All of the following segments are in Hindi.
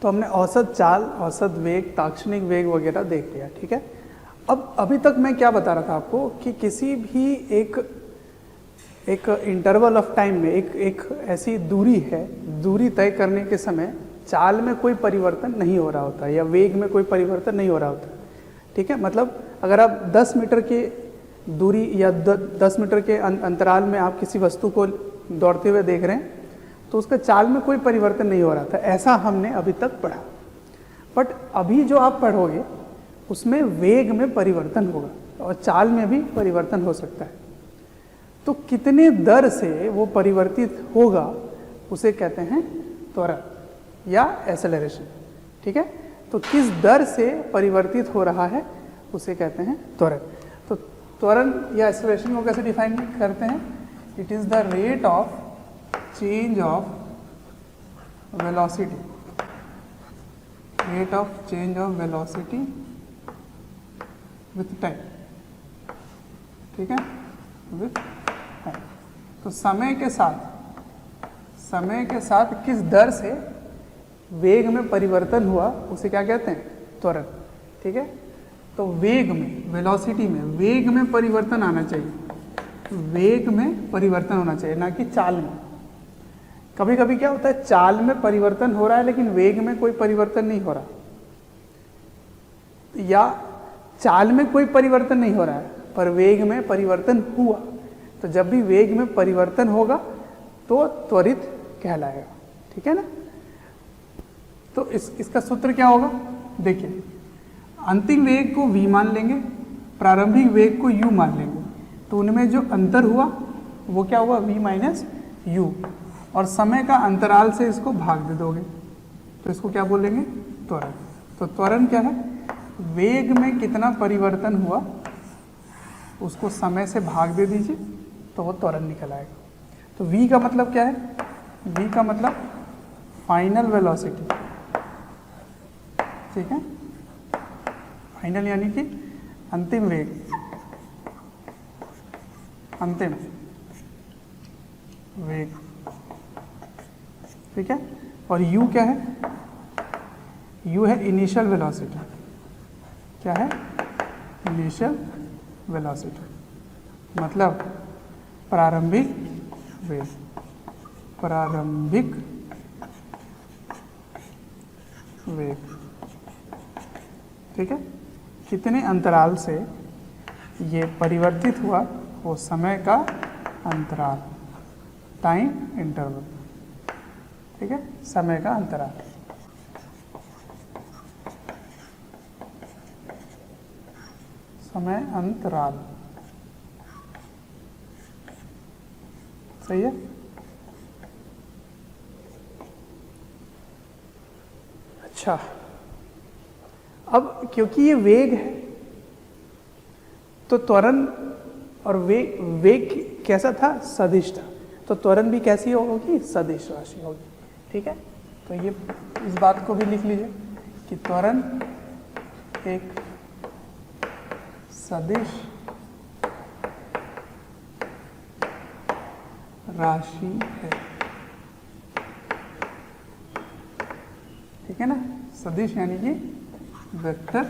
तो हमने औसत चाल, औसत वेग, ताक्षणिक वेग वगैरह देख लिया, ठीक है। अब अभी तक मैं क्या बता रहा था आपको कि किसी भी एक इंटरवल ऑफ टाइम में एक ऐसी दूरी है, दूरी तय करने के समय चाल में कोई परिवर्तन नहीं हो रहा होता या वेग में कोई परिवर्तन नहीं हो रहा होता, ठीक है। मतलब अगर आप 10 मीटर की दूरी या 10 मीटर के अंतराल में आप किसी वस्तु को दौड़ते हुए देख रहे हैं तो उसका चाल में कोई परिवर्तन नहीं हो रहा था, ऐसा हमने अभी तक पढ़ा। बट अभी जो आप पढ़ोगे उसमें वेग में परिवर्तन होगा और चाल में भी परिवर्तन हो सकता है। तो कितने दर से वो परिवर्तित होगा उसे कहते हैं त्वरण या एक्सेलरेशन, ठीक है। तो किस दर से परिवर्तित हो रहा है उसे कहते हैं त्वरण। तो त्वरण या एक्सेलरेशन को कैसे डिफाइन करते हैं? It is the rate of change of velocity, rate of change of velocity with time, ठीक है, with time। तो समय के साथ किस दर से वेग में परिवर्तन हुआ उसे क्या कहते हैं? त्वरण, ठीक है। तो वेग में, वेलोसिटी में, वेग में परिवर्तन आना चाहिए, वेग में परिवर्तन होना चाहिए, ना कि चाल में। कभी कभी क्या होता है, चाल में परिवर्तन हो रहा है लेकिन वेग में कोई परिवर्तन नहीं हो रहा, या चाल में कोई परिवर्तन नहीं हो रहा है पर वेग में परिवर्तन हुआ। तो जब भी वेग में परिवर्तन होगा तो त्वरित कहलाएगा, ठीक है ना। तो इसका सूत्र क्या होगा? देखिए, अंतिम वेग को v मान लेंगे, प्रारंभिक वेग को u मान लेंगे, तो उनमें जो अंतर हुआ वो क्या हुआ? v माइनस यू, और समय का अंतराल से इसको भाग दे दोगे तो इसको क्या बोलेंगे? त्वरण। तो त्वरण क्या है? वेग में कितना परिवर्तन हुआ उसको समय से भाग दे दीजिए तो वो त्वरण निकल आएगा। तो v का मतलब क्या है? v का मतलब फाइनल वेलोसिटी, ठीक है। फाइनल यानी कि अंतिम वेग, अंतिम वेग, ठीक है। और u क्या है? u है इनिशियल वेलोसिटी। क्या है? इनिशियल वेलोसिटी, मतलब प्रारंभिक वेग, प्रारंभिक वेग, ठीक है। कितने अंतराल से ये परिवर्तित हुआ वो समय का अंतराल, टाइम इंटरवल, ठीक है, समय का अंतराल। समय अंतराल, सही है। अच्छा, अब क्योंकि ये वेग है तो त्वरण और वेग कैसा था? सदिश था। तो त्वरण भी कैसी होगी? सदिश राशि होगी, ठीक है। तो ये इस बात को भी लिख लीजिए कि त्वरण एक सदिश राशि है, ठीक है ना। सदिश यानी कि वेक्टर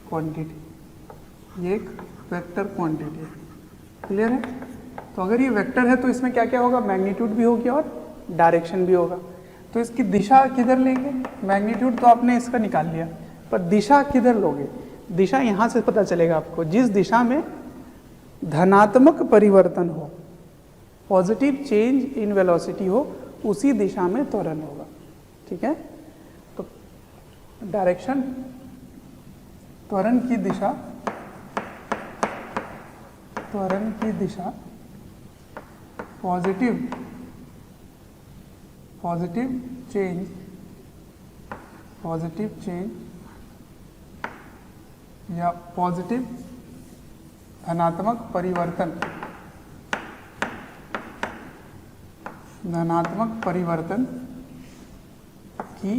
क्वांटिटी, ये एक वेक्टर क्वांटिटी है, क्लियर है। तो अगर ये वेक्टर है तो इसमें क्या क्या होगा? मैग्नीट्यूड भी होगी और डायरेक्शन भी होगा। तो इसकी दिशा किधर लेंगे? मैग्नीट्यूड तो आपने इसका निकाल लिया, पर दिशा किधर लोगे? दिशा यहाँ से पता चलेगा आपको, जिस दिशा में धनात्मक परिवर्तन हो, पॉजिटिव चेंज इन वेलोसिटी हो, उसी दिशा में त्वरण होगा, ठीक है। तो डायरेक्शन, त्वरण की दिशा, त्वरण की दिशा पॉजिटिव चेंज, पॉजिटिव चेंज या पॉजिटिव धनात्मक परिवर्तन, धनात्मक परिवर्तन की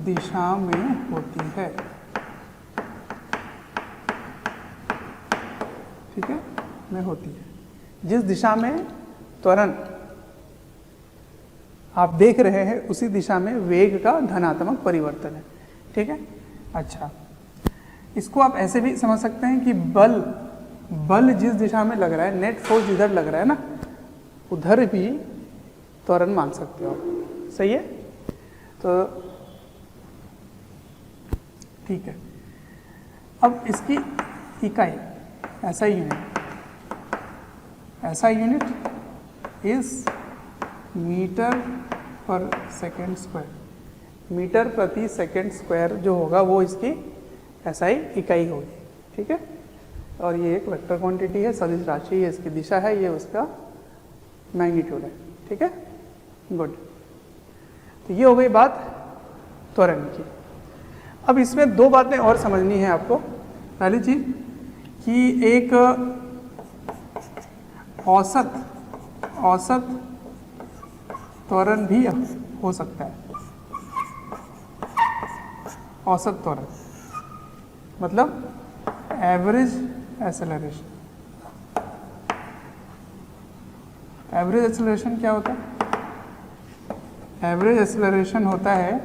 दिशा में होती है, ठीक है, में होती है। जिस दिशा में त्वरण आप देख रहे हैं उसी दिशा में वेग का धनात्मक परिवर्तन है, ठीक है। अच्छा, इसको आप ऐसे भी समझ सकते हैं कि बल जिस दिशा में लग रहा है, नेट फोर्स जिधर लग रहा है ना, उधर भी त्वरण मान सकते हो आप, सही है। तो ठीक है, अब इसकी इकाई SI यूनिट इज मीटर पर सेकेंड स्क्वायर। मीटर प्रति सेकेंड स्क्वायर जो होगा वो इसकी SI इकाई होगी, ठीक है। और ये एक वेक्टर क्वांटिटी है, सदिश राशि, ये इसकी दिशा है, ये उसका मैग्नीट्यूड है, ठीक है। गुड, तो ये हो गई बात त्वरण की। अब इसमें दो बातें और समझनी है आपको। पहली चीज कि एक औसत त्वरण भी हो सकता है। औसत त्वरण मतलब एवरेज एक्सेलरेशन। एवरेज एक्सेलरेशन क्या होता है? एवरेज एक्सेलरेशन होता है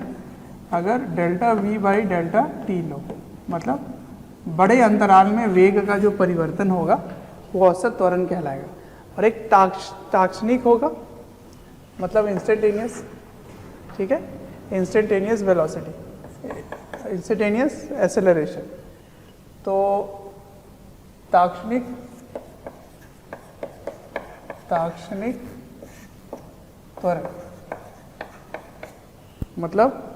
अगर delta V by delta T लो, मतलब बड़े अंतराल में वेग का जो परिवर्तन होगा वो औसत त्वरण कहलाएगा। और एक ताक्षणिक होगा, मतलब इंस्टेंटेनियस, ठीक है, इंस्टेंटेनियस वेलोसिटी, इंस्टेंटेनियस एक्सेलरेशन। तो ताक्षणिक त्वरण मतलब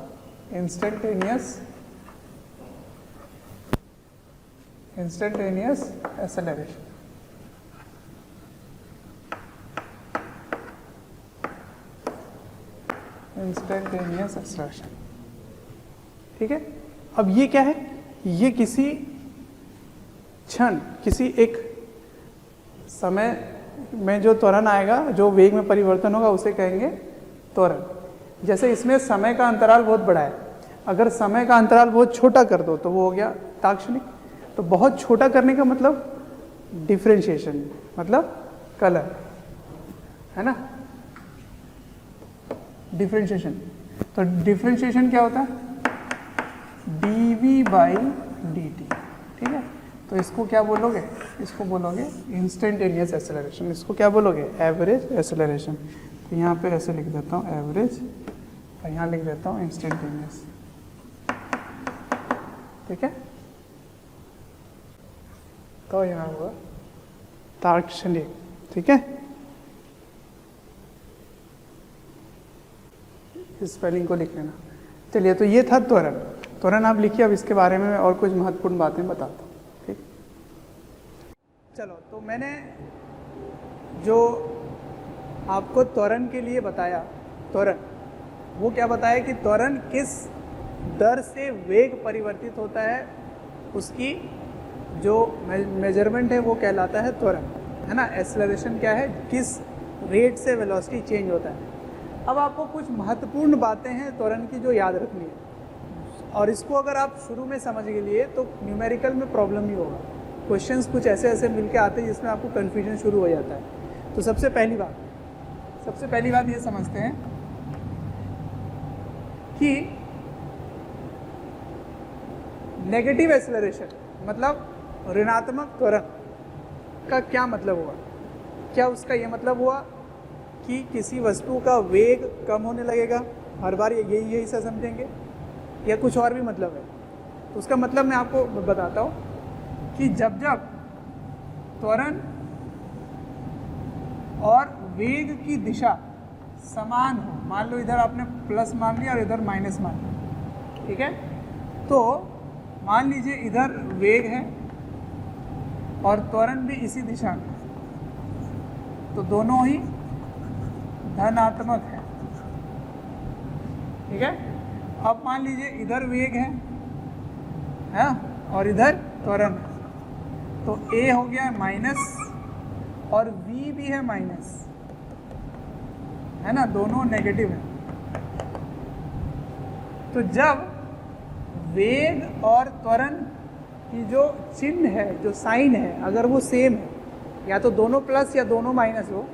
इंस्टेंटेनियस एक्सेलरेशन। इंस्टेंटेनियस एक्सेलरेशन, ठीक है। अब ये क्या है? ये किसी क्षण, किसी एक समय में जो त्वरण आएगा, जो वेग में परिवर्तन होगा, उसे कहेंगे त्वरण। जैसे इसमें समय का अंतराल बहुत बड़ा है, अगर समय का अंतराल बहुत छोटा कर दो तो वो हो गया ताक्षणिक। तो बहुत छोटा करने का मतलब डिफरेंशिएशन, मतलब कलर, है ना, डिफरेंशिएशन। तो डिफरेंशिएशन क्या होता है? dv बाई dt, ठीक है। तो इसको क्या बोलोगे? इसको बोलोगे इंस्टेंटेनियस एक्सेलरेशन। इसको क्या बोलोगे? Average acceleration. तो यहाँ पे ऐसे लिख देता हूँ एवरेज, और यहाँ लिख देता हूँ इंस्टेंटेनियस, ठीक है। तो यहाँ हुआ ताक्षणिक, ठीक है। इस स्पेलिंग को लिख लेना। चलिए, तो ये था त्वरण आप लिखिए। अब इसके बारे में और कुछ महत्वपूर्ण बातें बताता हूँ, ठीक। चलो, तो मैंने जो आपको त्वरण के लिए बताया, त्वरण वो क्या बताया कि त्वरण किस दर से वेग परिवर्तित होता है, उसकी जो मेजरमेंट है वो कहलाता है त्वरण, है ना। एक्सेलरेशन क्या है? किस रेट से वेलोसिटी चेंज होता है। अब आपको कुछ महत्वपूर्ण बातें हैं त्वरण की जो याद रखनी है, और इसको अगर आप शुरू में समझ के लिए तो न्यूमेरिकल में प्रॉब्लम ही होगा। क्वेश्चंस कुछ ऐसे मिलके आते हैं जिसमें आपको कन्फ्यूजन शुरू हो जाता है। तो सबसे पहली बात ये समझते हैं कि नेगेटिव एक्सेलरेशन मतलब ऋणात्मक त्वरण का क्या मतलब हुआ? क्या उसका ये मतलब हुआ कि किसी वस्तु का वेग कम होने लगेगा? हर बार यही से समझेंगे, या कुछ और भी मतलब है? तो उसका मतलब मैं आपको बताता हूँ कि जब त्वरण और वेग की दिशा समान हो, मान लो इधर आपने प्लस मान लिया और इधर माइनस मान लिया, ठीक है। तो मान लीजिए इधर वेग है और त्वरण भी इसी दिशा में, तो दोनों ही धनात्मक है, ठीक है। अब मान लीजिए इधर वेग है और इधर त्वरण है, तो a हो गया माइनस और v भी है माइनस, है ना, दोनों नेगेटिव है। तो जब वेग और त्वरण कि जो चिन्ह है, जो साइन है, अगर वो सेम है, या तो दोनों प्लस या दोनों माइनस हो,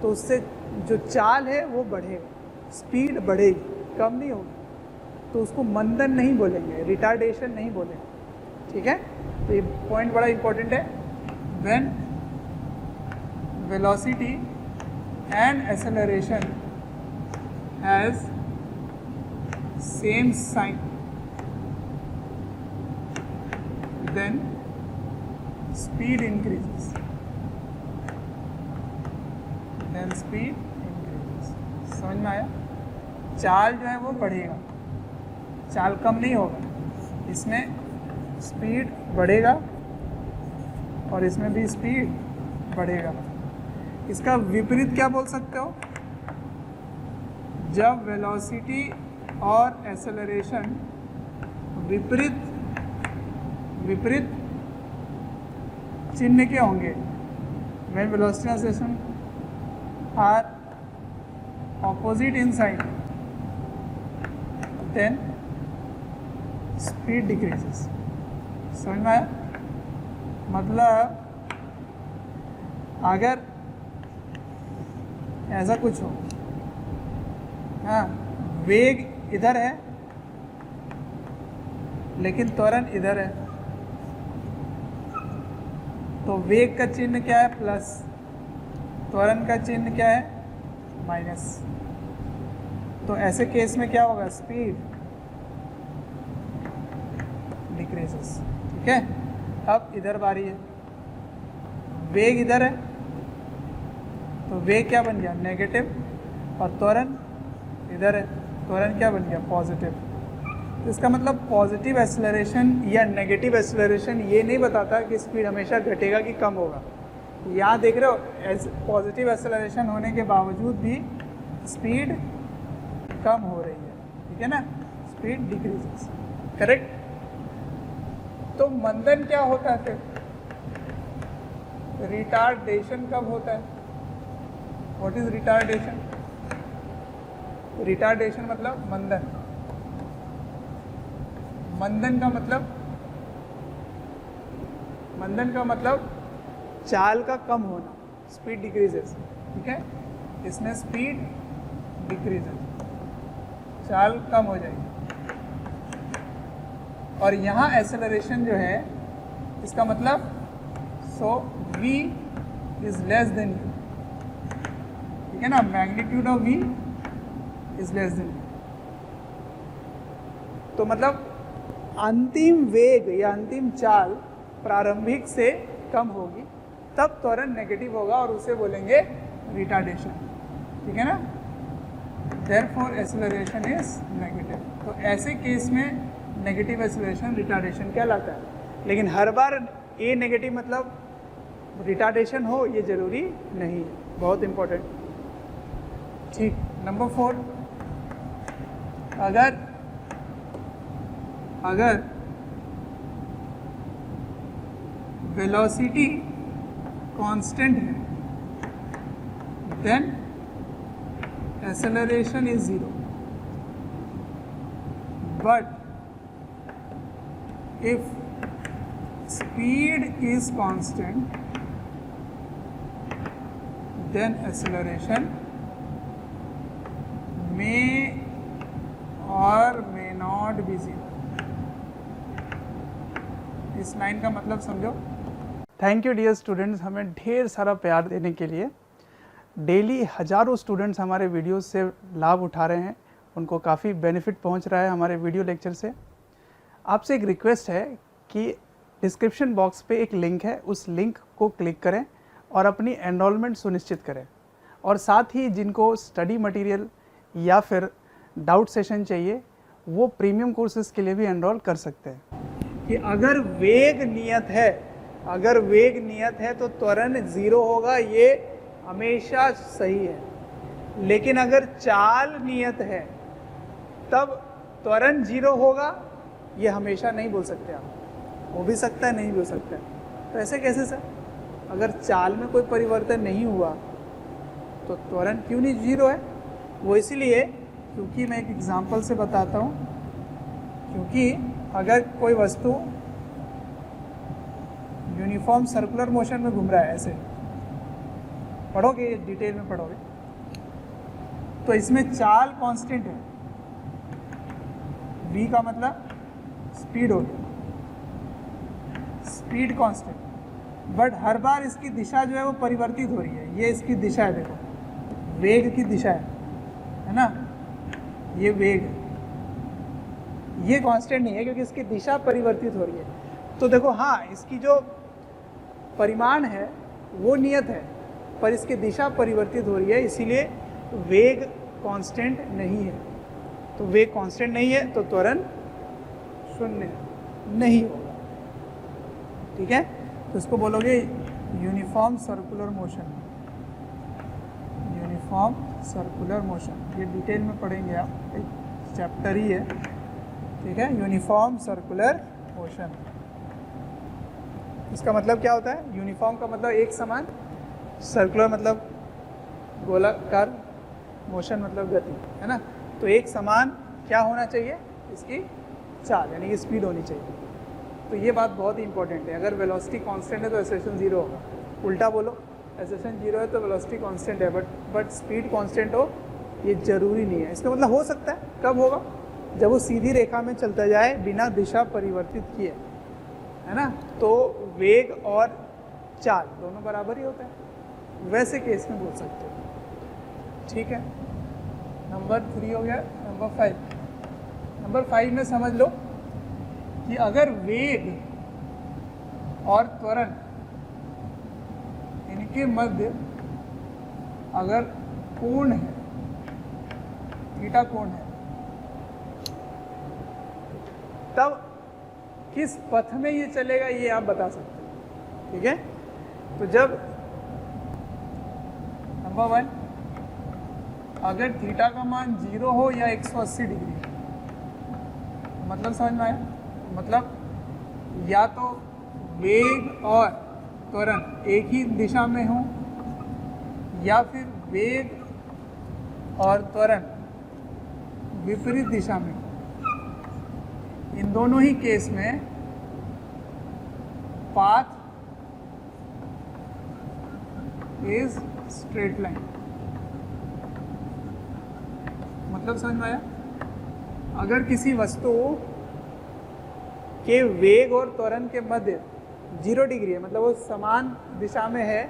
तो उससे जो चाल है वो बढ़ेगा, स्पीड बढ़ेगी, कम नहीं होगी। तो उसको मंदन नहीं बोलेंगे, रिटार्डेशन नहीं बोलेंगे। ठीक है, तो ये पॉइंट बड़ा इंपॉर्टेंट है। When velocity and acceleration has same sign, then speed increases, then speed increases. समझ में आया? चाल जो है वो बढ़ेगा, चाल कम नहीं होगा, इसमें स्पीड बढ़ेगा और इसमें भी स्पीड बढ़ेगा। इसका विपरीत क्या बोल सकते हो? जब वेलोसिटी और एक्सेलरेशन विपरीत चिन्ह के होंगे, when velocity and acceleration are opposite in sign, then speed decreases। समझ में आया? मतलब अगर ऐसा कुछ हो, हाँ, वेग इधर है लेकिन त्वरण इधर है, तो वेग का चिन्ह क्या है? प्लस, त्वरण का चिन्ह क्या है? माइनस। तो ऐसे केस में क्या होगा? Speed decreases. ठीक है, अब इधर बारी है, वेग इधर है, तो वेग क्या बन गया? नेगेटिव, और त्वरण इधर है, त्वरण क्या बन गया? पॉजिटिव। तो इसका मतलब पॉजिटिव एक्सेलरेशन या नेगेटिव एक्सेलरेशन ये नहीं बताता कि स्पीड हमेशा घटेगा कि कम होगा। यहाँ देख रहे हो, पॉजिटिव एक्सेलरेशन होने के बावजूद भी स्पीड कम हो रही है। ठीक है ना, स्पीड डिक्रीजेस। करेक्ट। तो मंदन क्या होता है फिर? रिटार्डेशन कब होता है? What is retardation? रिटार्डेशन मतलब मंदन। मंदन का मतलब चाल का कम होना, स्पीड डिक्रीजेस। ठीक है, इसमें स्पीड डिक्रीजेस, चाल कम हो जाएगी। और यहाँ एक्सेलरेशन जो है, इसका मतलब v is less than u। ठीक है ना, magnitude of v is less than u। तो मतलब अंतिम वेग या अंतिम चाल प्रारंभिक से कम होगी, तब त्वरण नेगेटिव होगा और उसे बोलेंगे रिटार्डेशन। ठीक है ना, देयरफॉर एक्सेलरेशन इज नेगेटिव। तो ऐसे केस में नेगेटिव एक्सेलरेशन रिटार्डेशन कहलाता है। लेकिन हर बार ए नेगेटिव मतलब रिटार्डेशन हो, ये जरूरी नहीं है। बहुत इंपॉर्टेंट। ठीक, नंबर 4, अगर वेलोसिटी कांस्टेंट है, then acceleration is 0, but if speed is constant, then acceleration may or may not be 0। इस लाइन का मतलब समझो। थैंक यू डियर स्टूडेंट्स, हमें ढेर सारा प्यार देने के लिए। डेली हज़ारों स्टूडेंट्स हमारे वीडियोस से लाभ उठा रहे हैं, उनको काफ़ी बेनिफिट पहुंच रहा है हमारे वीडियो लेक्चर से। आपसे एक रिक्वेस्ट है कि डिस्क्रिप्शन बॉक्स पे एक लिंक है, उस लिंक को क्लिक करें और अपनी एनरोलमेंट सुनिश्चित करें। और साथ ही जिनको स्टडी मटेरियल या फिर डाउट सेशन चाहिए, वो प्रीमियम कोर्सेज के लिए भी एनरोल कर सकते हैं। कि अगर वेग नियत है तो त्वरण 0 होगा, ये हमेशा सही है। लेकिन अगर चाल नियत है तब त्वरण 0 होगा, ये हमेशा नहीं बोल सकते आप। हो भी सकता है, नहीं भी हो सकता है। तो ऐसे कैसे सर? अगर चाल में कोई परिवर्तन नहीं हुआ तो त्वरण क्यों नहीं 0 है? वो इसीलिए क्योंकि मैं एक एग्जांपल से बताता हूँ। क्योंकि अगर कोई वस्तु यूनिफॉर्म सर्कुलर मोशन में घूम रहा है, ऐसे पढ़ोगे, डिटेल में पढ़ोगे। तो इसमें चाल कांस्टेंट है, v का मतलब स्पीड हो गया, स्पीड कांस्टेंट, बट हर बार इसकी दिशा जो है वो परिवर्तित हो रही है। ये इसकी दिशा है, देखो वेग की दिशा है ना, ये वेग है, ये कांस्टेंट नहीं है क्योंकि इसकी दिशा परिवर्तित हो रही है। तो देखो हाँ, इसकी जो परिमाण है वो नियत है, पर इसकी दिशा परिवर्तित हो रही है, इसीलिए वेग कांस्टेंट नहीं है। तो वेग कांस्टेंट नहीं है तो त्वरण शून्य नहीं होगा, ठीक है। तो इसको बोलोगे uniform circular motion, uniform circular motion. ये डिटेल में पढ़ेंगे आप, एक चैप्टर ही है, ठीक है। यूनिफॉर्म सर्कुलर मोशन, इसका मतलब क्या होता है? यूनिफॉर्म का मतलब एक समान, सर्कुलर मतलब गोलाकार, मोशन मतलब गति, है ना। तो एक समान क्या होना चाहिए? इसकी चाल यानी कि स्पीड होनी चाहिए। तो ये बात बहुत ही इंपॉर्टेंट है। अगर वेलोसिटी कांस्टेंट है तो एक्सेलरेशन जीरो होगा, उल्टा बोलो, एक्सेलरेशन जीरो है तो वेलोसिटी कांस्टेंट है, बट स्पीड कांस्टेंट हो ये जरूरी नहीं है। इसका मतलब हो सकता है, कब होगा? जब वो सीधी रेखा में चलता जाए बिना दिशा परिवर्तित किए, है ना। तो वेग और चाल दोनों बराबर ही होता है, वैसे केस में बोल सकते हो, ठीक है। नंबर 3 हो गया। नंबर 5 में समझ लो कि अगर वेग और त्वरण इनके मध्य अगर कोण है, थीटा कोण है, तब किस पथ में ये चलेगा ये आप बता सकते हो, ठीक है। तो जब नंबर 1 अगर थीटा का मान 0 हो या 180 डिग्री, मतलब समझ में आया? मतलब या तो वेग और त्वरण एक ही दिशा में हो, या फिर वेग और त्वरण विपरीत दिशा में हो। इन दोनों ही केस में पाथ इज स्ट्रेट लाइन। मतलब समझ में आया? अगर किसी वस्तु के वेग और त्वरण के मध्य 0 डिग्री है, मतलब वो समान दिशा में है,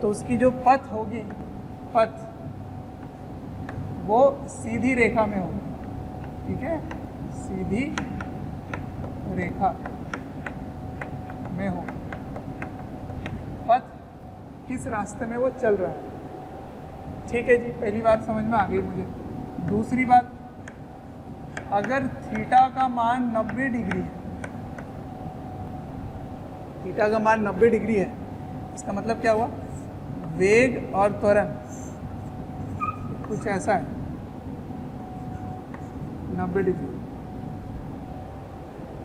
तो उसकी जो पथ होगी, पथ वो सीधी रेखा में होगी, ठीक है, सीधी रेखा में हो। पथ किस रास्ते में वो चल रहा है, ठीक है जी। पहली बात समझ में आ गई मुझे। दूसरी बात, अगर थीटा का मान 90 डिग्री है, थीटा का मान 90 डिग्री है, इसका मतलब क्या हुआ? वेग और त्वरण कुछ ऐसा है 90 डिग्री,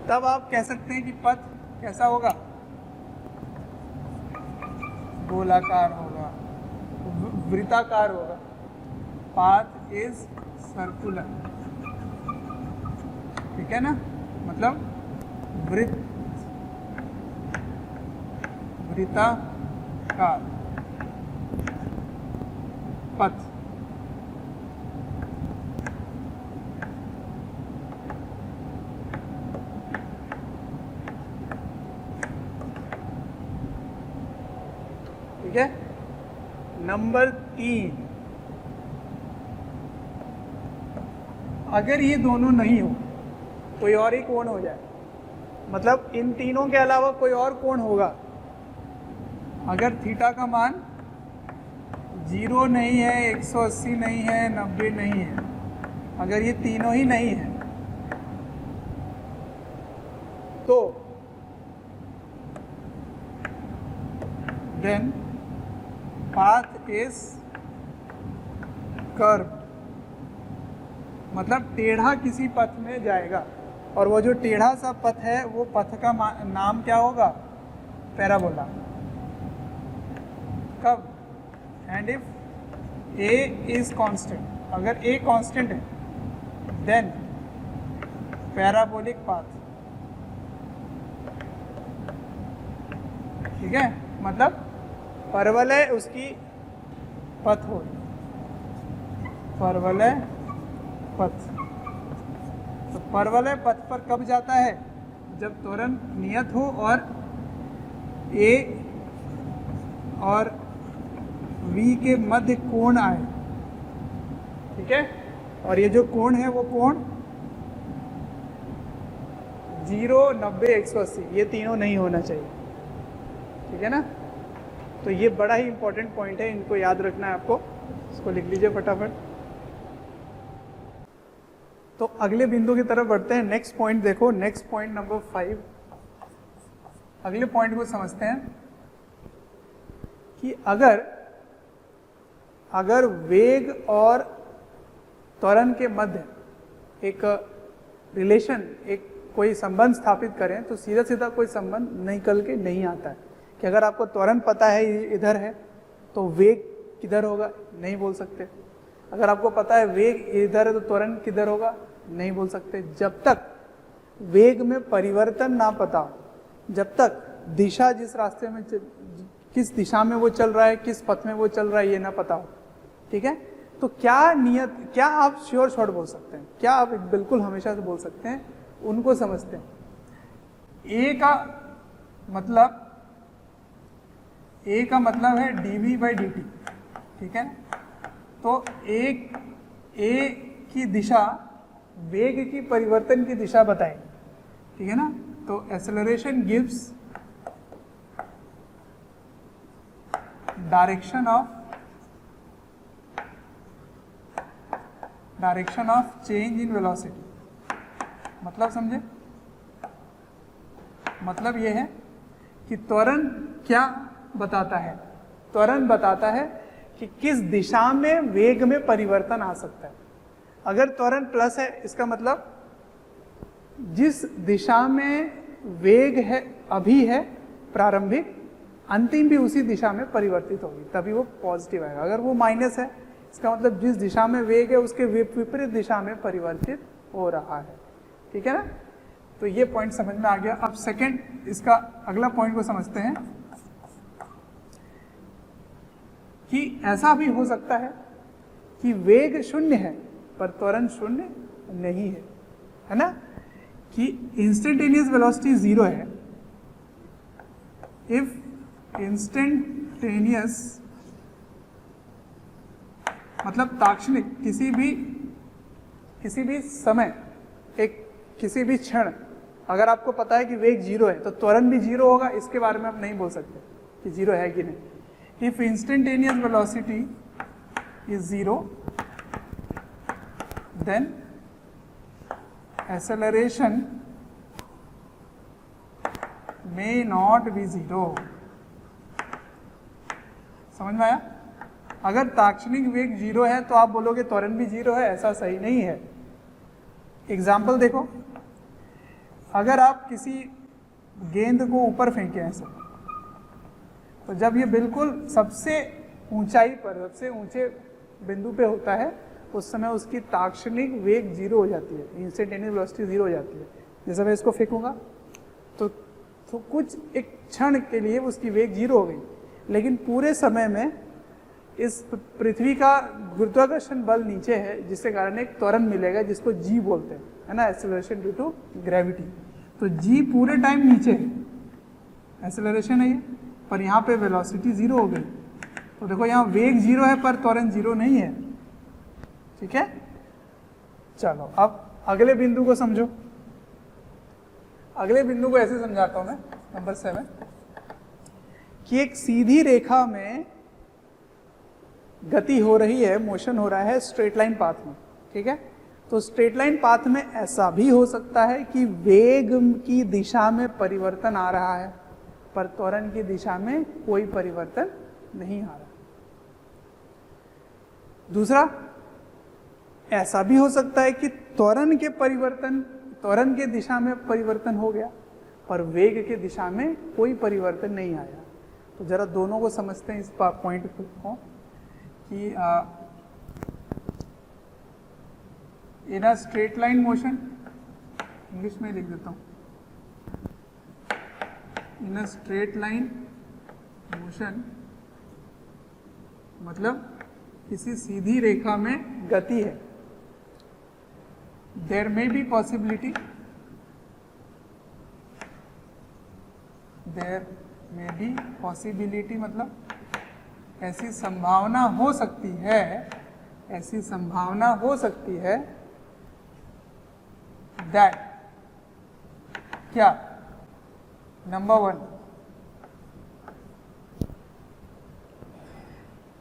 तब आप कह सकते हैं कि पथ कैसा होगा? गोलाकार होगा, वृत्ताकार होगा। पाथ इज सर्कुलर, ठीक है ना। मतलब वृत्ताकार पथ। ठीक है। नंबर 3, अगर ये दोनों नहीं हो, कोई और ही कोण हो जाए, मतलब इन तीनों के अलावा कोई और कोण होगा। अगर थीटा का मान 0 नहीं है, 180 नहीं है, 90 नहीं है, अगर ये तीनों ही नहीं है, तो देन पाथ इज कर्व, मतलब टेढ़ा किसी पथ में जाएगा, और वो जो टेढ़ा सा पथ है वो पथ का नाम क्या होगा? पैराबोला। कब? And if A is constant, अगर ए कांस्टेंट है देन पैराबोलिक पाथ ठीक है, मतलब परवलय उसकी पथ हो, परवलय पथ। तो परवलय पथ पर कब जाता है? जब त्वरण नियत हो और ए और वी के मध्य कोण आए, ठीक है। और ये जो कोण है वो कोण 0, 90, 180, ये तीनों नहीं होना चाहिए, ठीक है ना। तो ये बड़ा ही इंपॉर्टेंट पॉइंट है, इनको याद रखना है आपको, इसको लिख लीजिए फटाफट। तो अगले बिंदु की तरफ बढ़ते हैं। नेक्स्ट पॉइंट देखो, नेक्स्ट पॉइंट नंबर 5। अगले पॉइंट को समझते हैं कि अगर वेग और त्वरण के मध्य एक रिलेशन, एक कोई संबंध स्थापित करें, तो सीधा सीधा कोई संबंध निकल के नहीं आता है कि अगर आपको त्वरण पता है इधर है तो वेग किधर होगा, नहीं बोल सकते। अगर आपको पता है वेग इधर है तो त्वरण किधर होगा, नहीं बोल सकते। जब तक वेग में परिवर्तन ना पता हो, जब तक दिशा जिस रास्ते में किस दिशा में वो चल रहा है, किस पथ में वो चल रहा है, ये ना पता हो, ठीक है। तो क्या आप श्योर शॉर्ट बोल सकते हैं, क्या आप बिल्कुल हमेशा से बोल सकते हैं, उनको समझते हैं। ए का मतलब है dv/dt, ठीक है। तो ए की दिशा वेग की परिवर्तन की दिशा बताएगी, ठीक है ना। तो acceleration gives direction of change in velocity. मतलब समझे, मतलब यह है कि त्वरण क्या बताता है? त्वरण बताता है कि किस दिशा में वेग में परिवर्तन आ सकता है। अगर त्वरण प्लस है, इसका मतलब जिस दिशा में वेग है अभी है प्रारंभिक, अंतिम भी उसी दिशा में परिवर्तित होगी, तभी वो पॉजिटिव आएगा। अगर वो माइनस है, इसका मतलब जिस दिशा में वेग है उसके विपरीत दिशा में परिवर्तित हो रहा है, ठीक है ना। तो ये पॉइंट समझ में आ गया। अब सेकंड, इसका अगला पॉइंट को समझते हैं कि ऐसा भी हो सकता है कि वेग शून्य है पर त्वरण शून्य नहीं है ना, कि इंस्टेंटेनियस वेलोसिटी 0 है। इफ इंस्टेंटेनियस मतलब ताक्षणिक, किसी भी समय, किसी भी क्षण, अगर आपको पता है कि वेग 0 है तो त्वरण भी 0 होगा, इसके बारे में आप नहीं बोल सकते कि 0 है कि नहीं। If instantaneous velocity is 0 then acceleration may not be 0। समझ में आया? अगर ताक्षणिक वेग 0 है तो आप बोलोगे त्वरण भी 0 है, ऐसा सही नहीं है। एग्जाम्पल देखो, अगर आप किसी गेंद को ऊपर फेंके ऐसे, तो जब ये बिल्कुल सबसे ऊंचाई पर, सबसे ऊंचे बिंदु पे होता है, उस समय उसकी ताक्षणिक वेग 0 हो जाती है, इंस्टेंटेनियस वेलोसिटी 0 हो जाती है। जैसे मैं इसको फेंकूंगा तो कुछ एक क्षण के लिए उसकी वेग 0 हो गई, लेकिन पूरे समय में इस पृथ्वी का गुरुत्वाकर्षण बल नीचे है, जिसके कारण एक त्वरण मिलेगा जिसको जी बोलते हैं, है ना, एक्सेलरेशन ड्यू टू ग्रेविटी। तो जी पूरे टाइम नीचे है, एक्सेलरेशन है ये, पर यहाँ पे वेलोसिटी 0 हो गई। तो देखो यहाँ वेग 0 है पर त्वरण 0 नहीं है, ठीक है। चलो अब अगले बिंदु को समझो। अगले बिंदु को ऐसे समझाता हूं मैं, नंबर 7, कि एक सीधी रेखा में गति हो रही है, मोशन हो रहा है स्ट्रेट लाइन पाथ में, ठीक है। तो स्ट्रेट लाइन पाथ में ऐसा भी हो सकता है कि वेग की दिशा में परिवर्तन आ रहा है पर त्वरण की दिशा में कोई परिवर्तन नहीं आ रहा। दूसरा, ऐसा भी हो सकता है कि त्वरण के दिशा में परिवर्तन हो गया पर वेग के दिशा में कोई परिवर्तन नहीं आया। तो जरा दोनों को समझते हैं इस पॉइंट को कि in a straight line motion, English में लिख देता हूं, in a straight line motion मतलब किसी सीधी रेखा में गति है। There may be possibility, there may be possibility मतलब ऐसी संभावना हो सकती है, ऐसी संभावना हो सकती है दैट, क्या, नंबर 1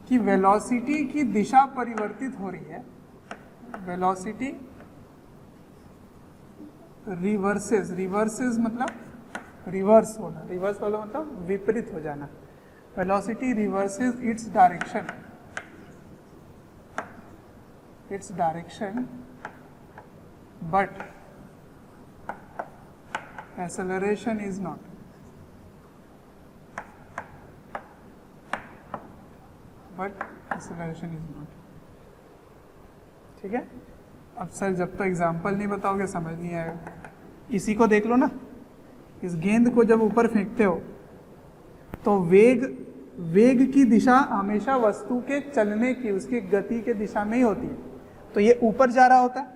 कि वेलोसिटी की दिशा परिवर्तित हो रही है, वेलोसिटी रिवर्सेस, रिवर्सेस मतलब रिवर्स होना, रिवर्स वाला मतलब विपरीत हो जाना, velocity reverses its direction, its direction but acceleration is not, but acceleration is not। ठीक है, अब सर जब तक एग्जाम्पल नहीं बताओगे समझ नहीं आएगा। इसी को देख लो ना, इस गेंद को जब ऊपर फेंकते हो तो वेग की दिशा हमेशा वस्तु के चलने की, उसकी गति के दिशा में ही होती है। तो ये ऊपर जा रहा होता है,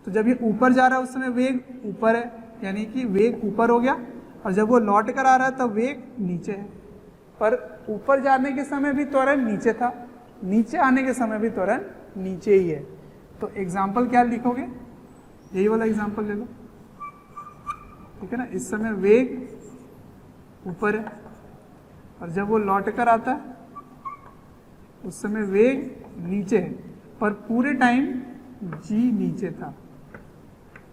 तो जब ये ऊपर जा रहा है उस समय वेग ऊपर है, यानी कि वेग ऊपर हो गया, और जब वो लौट कर आ रहा है तब वेग नीचे है। पर ऊपर जाने के समय भी त्वरण नीचे था, नीचे आने के समय भी त्वरण नीचे ही है। तो एग्जाम्पल क्या लिखोगे, यही वाला एग्जाम्पल ले लो, ठीक है ना। इस समय वेग ऊपर है और जब वो लौट कर आता है उस समय वेग नीचे है, पर पूरे टाइम जी नीचे था।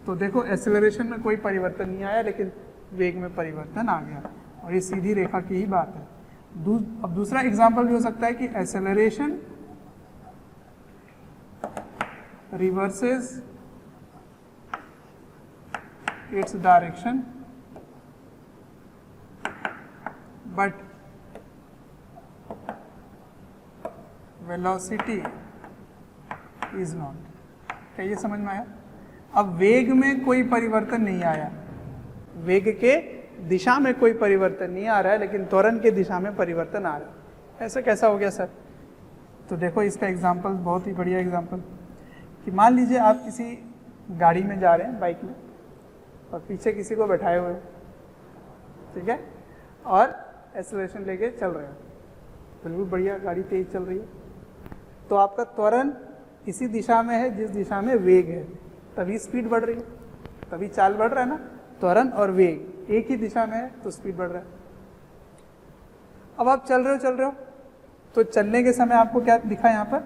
तो देखो एक्सेलरेशन में कोई परिवर्तन नहीं आया, लेकिन वेग में परिवर्तन आ गया, और ये सीधी रेखा की ही बात है। अब दूसरा एग्जाम्पल भी हो सकता है कि acceleration reverses its direction but velocity is not. क्या ये समझ में आया? अब वेग में कोई परिवर्तन नहीं आया, वेग के दिशा में कोई परिवर्तन नहीं आ रहा है, लेकिन त्वरण के दिशा में परिवर्तन आ रहा है। ऐसा कैसा हो गया सर? तो देखो इसका एग्जाम्पल बहुत ही बढ़िया एग्जाम्पल, कि मान लीजिए आप किसी गाड़ी में जा रहे हैं बाइक में, और पीछे किसी को बैठाए हुए हैं, ठीक है, और एक्सेलरेशन लेके चल रहे हैं, बिल्कुल बढ़िया, गाड़ी तेज चल रही है। तो आपका त्वरण इसी दिशा में है जिस दिशा में वेग है, तभी स्पीड बढ़ रही है, तभी चाल बढ़ रहा है ना। त्वरण और वेग एक ही दिशा में है तो स्पीड बढ़ रहा है। अब आप चल रहे हो, तो चलने के समय आपको क्या दिखा यहाँ पर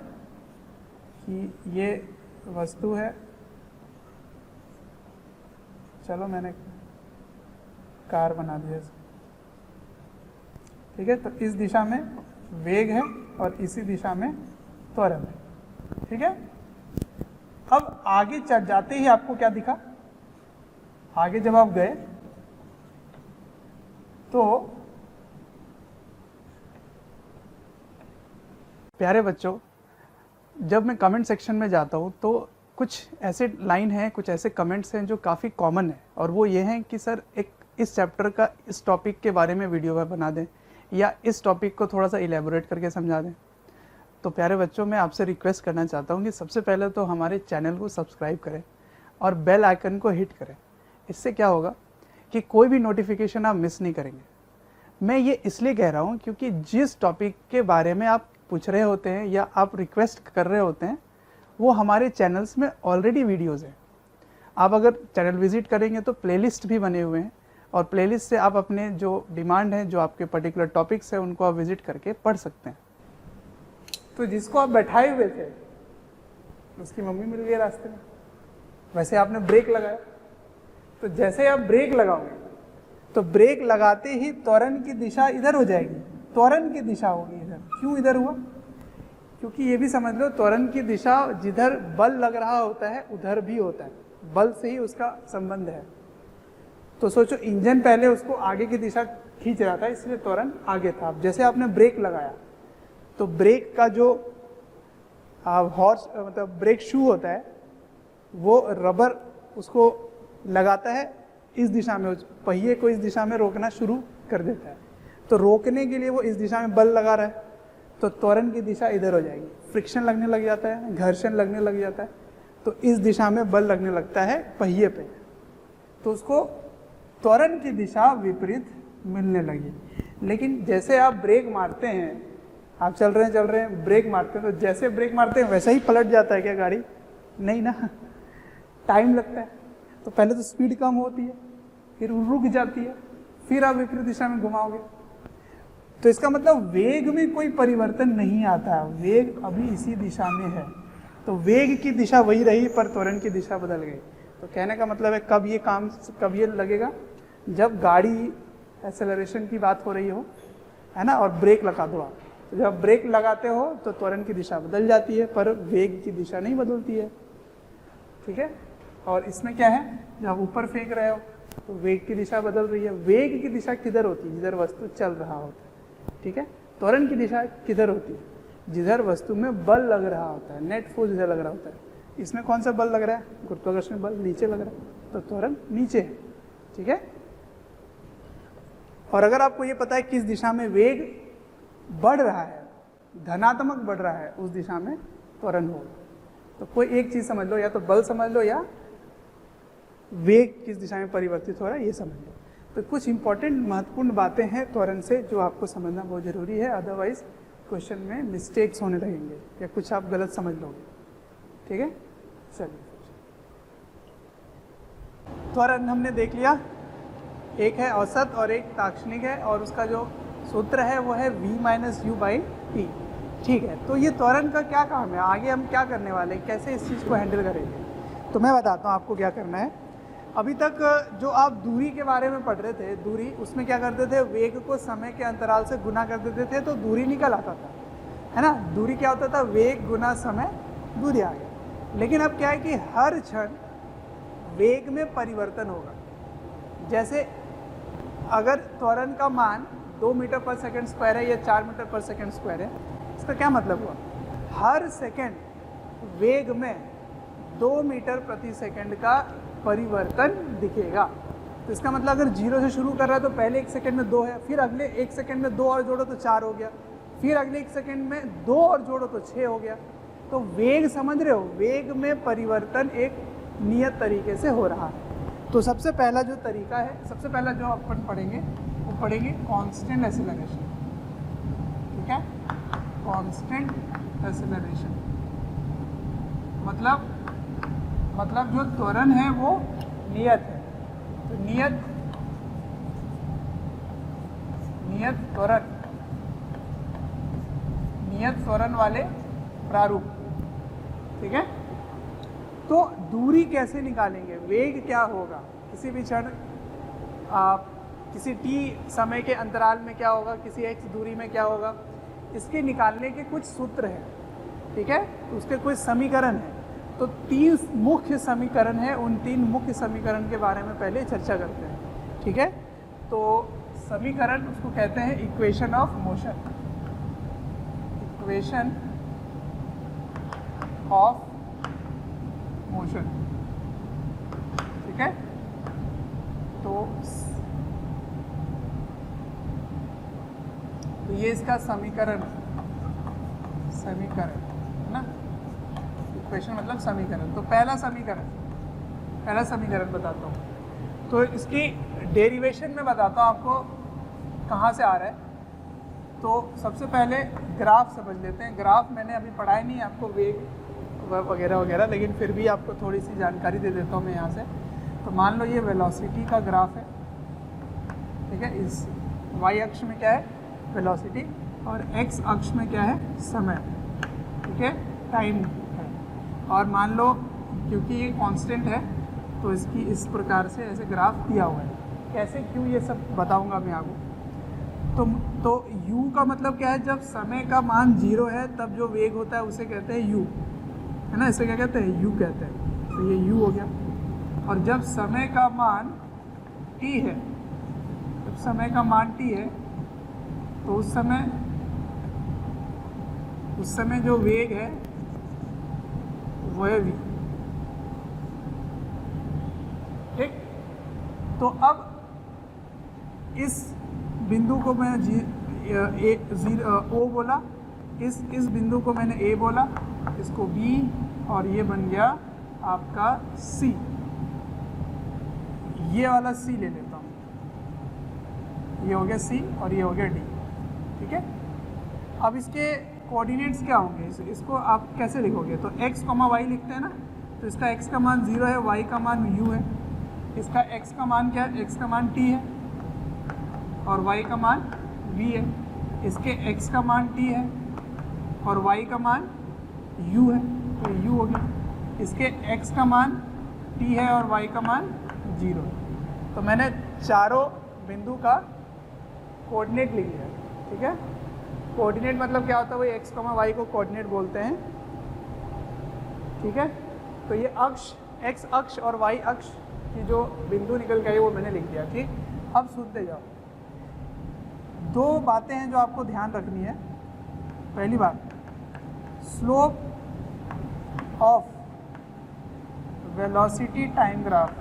कि ये वस्तु है, चलो मैंने कार बना दिया, ठीक है। तो इस दिशा में वेग है और इसी दिशा में त्वरण है, ठीक है। अब आगे चल जाते ही आपको क्या दिखा, आगे जब आप गए तो प्यारे बच्चों, जब मैं कमेंट सेक्शन में जाता हूँ तो कुछ ऐसे लाइन हैं, कुछ ऐसे कमेंट्स हैं जो काफ़ी कॉमन है, और वो ये हैं कि सर एक इस चैप्टर का इस टॉपिक के बारे में वीडियो बना दें, या इस टॉपिक को थोड़ा सा इलेबोरेट करके समझा दें। तो प्यारे बच्चों, मैं आपसे रिक्वेस्ट करना चाहता हूँ कि सबसे पहले तो हमारे चैनल को सब्सक्राइब करें और बेल आइकन को हिट करें। इससे क्या होगा कि कोई भी नोटिफिकेशन आप मिस नहीं करेंगे। मैं ये इसलिए कह रहा हूँ क्योंकि जिस टॉपिक के बारे में आप पूछ रहे होते हैं या आप रिक्वेस्ट कर रहे होते हैं, वो हमारे चैनल्स में ऑलरेडी वीडियोज़ हैं। आप अगर चैनल विजिट करेंगे तो प्लेलिस्ट भी बने हुए हैं, और प्लेलिस्ट से आप अपने जो डिमांड है, जो आपके पर्टिकुलर टॉपिक्स हैं, उनको आप विजिट करके पढ़ सकते हैं। तो जिसको आप बैठाए हुए थे उसकी मम्मी मिल गई रास्ते में, वैसे आपने ब्रेक लगाया, तो जैसे आप ब्रेक लगाओगे तो ब्रेक लगाते ही त्वरण की दिशा इधर हो जाएगी, त्वरण की दिशा होगी इधर। क्यों इधर हुआ? क्योंकि ये भी समझ लो, त्वरण की दिशा जिधर बल लग रहा होता है उधर भी होता है, बल से ही उसका संबंध है। तो सोचो, इंजन पहले उसको आगे की दिशा खींच रहा था, इसलिए त्वरण आगे था। अब जैसे आपने ब्रेक लगाया तो ब्रेक का जो हॉर्स मतलब ब्रेक शू होता है, वो रबर उसको लगाता है इस दिशा में, पहिए को इस दिशा में रोकना शुरू कर देता है। तो रोकने के लिए वो इस दिशा में बल लगा रहा है, तो त्वरण की दिशा इधर हो जाएगी। फ्रिक्शन लगने लग जाता है, घर्षण लगने लग जाता है, तो इस दिशा में बल लगने लगता है पहिए पे, तो उसको त्वरण की दिशा विपरीत मिलने लगी। लेकिन जैसे आप ब्रेक मारते हैं, आप चल रहे हैं ब्रेक मारते हैं, तो जैसे ब्रेक मारते हैं वैसे ही पलट जाता है क्या गाड़ी? नहीं ना, टाइम लगता है। तो पहले तो स्पीड कम होती है, फिर रुक जाती है, फिर आप विपरीत दिशा में घुमाओगे। तो इसका मतलब वेग में कोई परिवर्तन नहीं आता है, वेग अभी इसी दिशा में है। तो वेग की दिशा वही रही पर त्वरण की दिशा बदल गई। तो कहने का मतलब है कब ये लगेगा? जब गाड़ी एक्सेलरेशन की बात हो रही हो, है ना, और ब्रेक लगा दो आप, तो जब ब्रेक लगाते हो तो त्वरण की दिशा बदल जाती है पर वेग की दिशा नहीं बदलती है। ठीक है। और इसमें क्या है, जब ऊपर फेंक रहे हो तो वेग की दिशा बदल रही है। वेग की दिशा किधर होती है? जिधर वस्तु चल रहा होता है। ठीक है। त्वरण की दिशा किधर होती है? जिधर वस्तु में बल लग रहा होता है, नेट फोर्स जिधर लग रहा होता है। इसमें कौन सा बल लग रहा है? गुरुत्वाकर्षण बल नीचे लग रहा है, तो त्वरण नीचे है। ठीक है। और अगर आपको ये पता है किस दिशा में वेग बढ़ रहा है, धनात्मक बढ़ रहा है, उस दिशा में त्वरण होगा। तो कोई एक चीज समझ लो, या तो बल समझ लो या वेग किस दिशा में परिवर्तित हो रहा है ये समझ लो। तो कुछ इंपॉर्टेंट महत्वपूर्ण बातें हैं त्वरण से जो आपको समझना बहुत जरूरी है, अदरवाइज क्वेश्चन में मिस्टेक्स होने लगेंगे या कुछ आप गलत समझ लोगे। ठीक है। चलिए, त्वरण हमने देख लिया, एक है औसत और एक ताक्षणिक है, और उसका जो सूत्र है वो है v - u/t। ठीक है। तो ये त्वरण का क्या काम है, आगे हम क्या करने वाले हैं, कैसे इस चीज़ को हैंडल करेंगे, तो मैं बताता हूँ आपको क्या करना है। अभी तक जो आप दूरी के बारे में पढ़ रहे थे, दूरी, उसमें क्या करते थे, वेग को समय के अंतराल से गुना कर देते थे तो दूरी निकल आता था, है ना। दूरी क्या होता था, वेग गुना समय, दूरी आ गया। लेकिन अब क्या है कि हर क्षण वेग में परिवर्तन होगा। जैसे अगर त्वरण का मान 2 मीटर पर सेकंड स्क्वायर है या 4 मीटर पर सेकंड स्क्वायर है, इसका क्या मतलब हुआ, हर सेकंड वेग में 2 मीटर प्रति सेकंड का परिवर्तन दिखेगा। तो इसका मतलब अगर 0 से शुरू कर रहा है तो पहले 1 सेकंड में 2 है, फिर अगले 1 सेकंड में 2 और जोड़ो तो 4 हो गया, फिर अगले 1 सेकंड में 2 और जोड़ो तो 6 हो गया। तो वेग समझ रहे हो, वेग में परिवर्तन एक नियत तरीके से हो रहा है। तो सबसे पहला जो तरीका है, सबसे पहला जो अपन पढ़ेंगे वो पढ़ेंगे कांस्टेंट एक्सेलरेशन। ठीक है। कांस्टेंट एक्सेलरेशन मतलब जो त्वरण है वो नियत है। तो नियत त्वरण वाले प्रारूप। ठीक है। तो दूरी कैसे निकालेंगे, वेग क्या होगा, किसी भी क्षण किसी t समय के अंतराल में क्या होगा, किसी x दूरी में क्या होगा, इसके निकालने के कुछ सूत्र हैं। ठीक है। उसके कुछ समीकरण हैं। तो 3 मुख्य समीकरण है, उन 3 मुख्य समीकरण के बारे में पहले चर्चा करते हैं। ठीक है। तो समीकरण उसको कहते हैं equation of motion, equation of motion. ठीक है। तो ये इसका समीकरण है ना, इक्वेशन मतलब समीकरण। तो पहला समीकरण बताता हूँ। तो इसकी डेरिवेशन में बताता हूँ आपको कहाँ से आ रहा है। तो सबसे पहले ग्राफ समझ लेते हैं। ग्राफ मैंने अभी पढ़ाया नहीं आपको, वेग वगैरह वगैरह, लेकिन फिर भी आपको थोड़ी सी जानकारी दे देता हूँ मैं यहाँ से। तो मान लो ये वेलोसिटी का ग्राफ है। ठीक है। इस y अक्ष में क्या है, वेलोसिटी, और x अक्ष में क्या है, समय। ठीक है, टाइम है। और मान लो क्योंकि ये कांस्टेंट है तो इसकी इस प्रकार से ऐसे ग्राफ दिया हुआ है। कैसे, क्यों, ये सब बताऊंगा मैं आपको। तो u का मतलब क्या है, जब समय का मान 0 है तब जो वेग होता है उसे कहते हैं u, है ना। इसे क्या कहते हैं, u कहते हैं। तो ये u हो गया। और जब समय का मान t है, जब समय का मान t है तो उस समय जो वेग है वो है v। ठीक। तो अब इस बिंदु को मैं ओ बोला, इस बिंदु को मैंने ए बोला, इसको बी, और ये बन गया आपका सी। ये वाला सी ले लेता हूँ, ये हो गया सी और ये हो गया डी। ठीक है, अब इसके कोऑर्डिनेट्स क्या होंगे, इसको आप कैसे लिखोगे? तो x, y लिखते हैं ना, तो इसका x का मान 0 है, y का मान u है, इसका x का मान क्या है? x का मान t है और y का मान v है। इसके x का मान t है और y का मान u है, तो u हो गया। इसके x का मान t है और y का मान 0 है। तो मैंने चारों बिंदु का कोऑर्डिनेट लिख लिया। ठीक है, कोऑर्डिनेट मतलब क्या होता है? वही x, y को कोऑर्डिनेट बोलते हैं। ठीक है, तो ये अक्ष, x अक्ष और y अक्ष की जो बिंदु निकल गई वो मैंने लिख दिया। ठीक, अब सुनते जाओ। दो बातें हैं जो आपको ध्यान रखनी है। पहली बात, slope of velocity time graph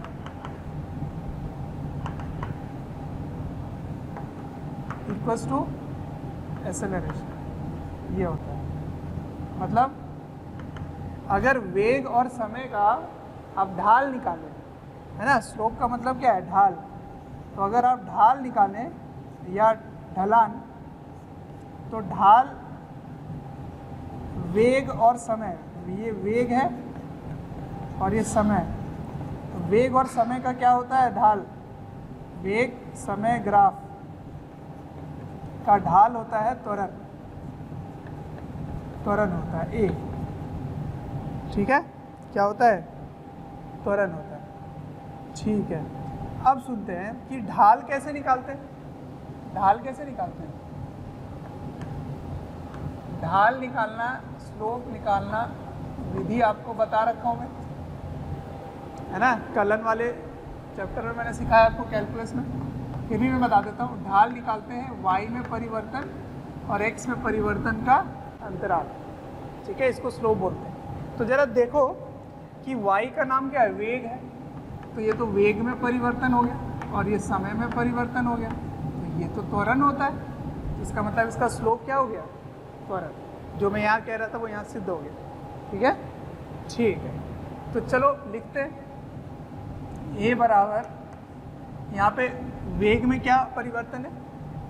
equals to acceleration, ये होता है। मतलब अगर वेग और समय का आप ढाल निकालें, है ना, स्लोप का मतलब क्या है? ढाल। तो अगर आप ढाल निकालें या ढलान, तो ढाल वेग और समय, ये वेग है और ये समय, तो वेग और समय का क्या होता है? ढाल। वेग समय ग्राफ का ढाल होता है त्वरण, त्वरण होता है ए। ठीक है, क्या होता है? त्वरण होता है। ठीक है, अब सुनते हैं कि ढाल कैसे निकालते हैं। ढाल कैसे निकालते हैं? ढाल निकालना, स्लोप निकालना विधि आपको बता रखा हूँ मैं, है ना, कलन वाले चैप्टर में मैंने सिखाया आपको कैलकुलस में। फिर भी मैं बता देता हूँ। ढाल निकालते हैं y में परिवर्तन और x में परिवर्तन का अंतराल। ठीक है, इसको स्लोप बोलते हैं। तो जरा देखो कि y का नाम क्या है? वेग है, तो ये तो वेग में परिवर्तन हो गया और ये समय में परिवर्तन हो गया, तो ये तो त्वरण होता है। इसका मतलब इसका स्लोप क्या हो गया? त्वरण। जो मैं यहाँ कह रहा था वो यहाँ सिद्ध हो गया। ठीक है, ठीक है, तो चलो लिखते हैं। a बराबर, यहाँ पे वेग में क्या परिवर्तन है?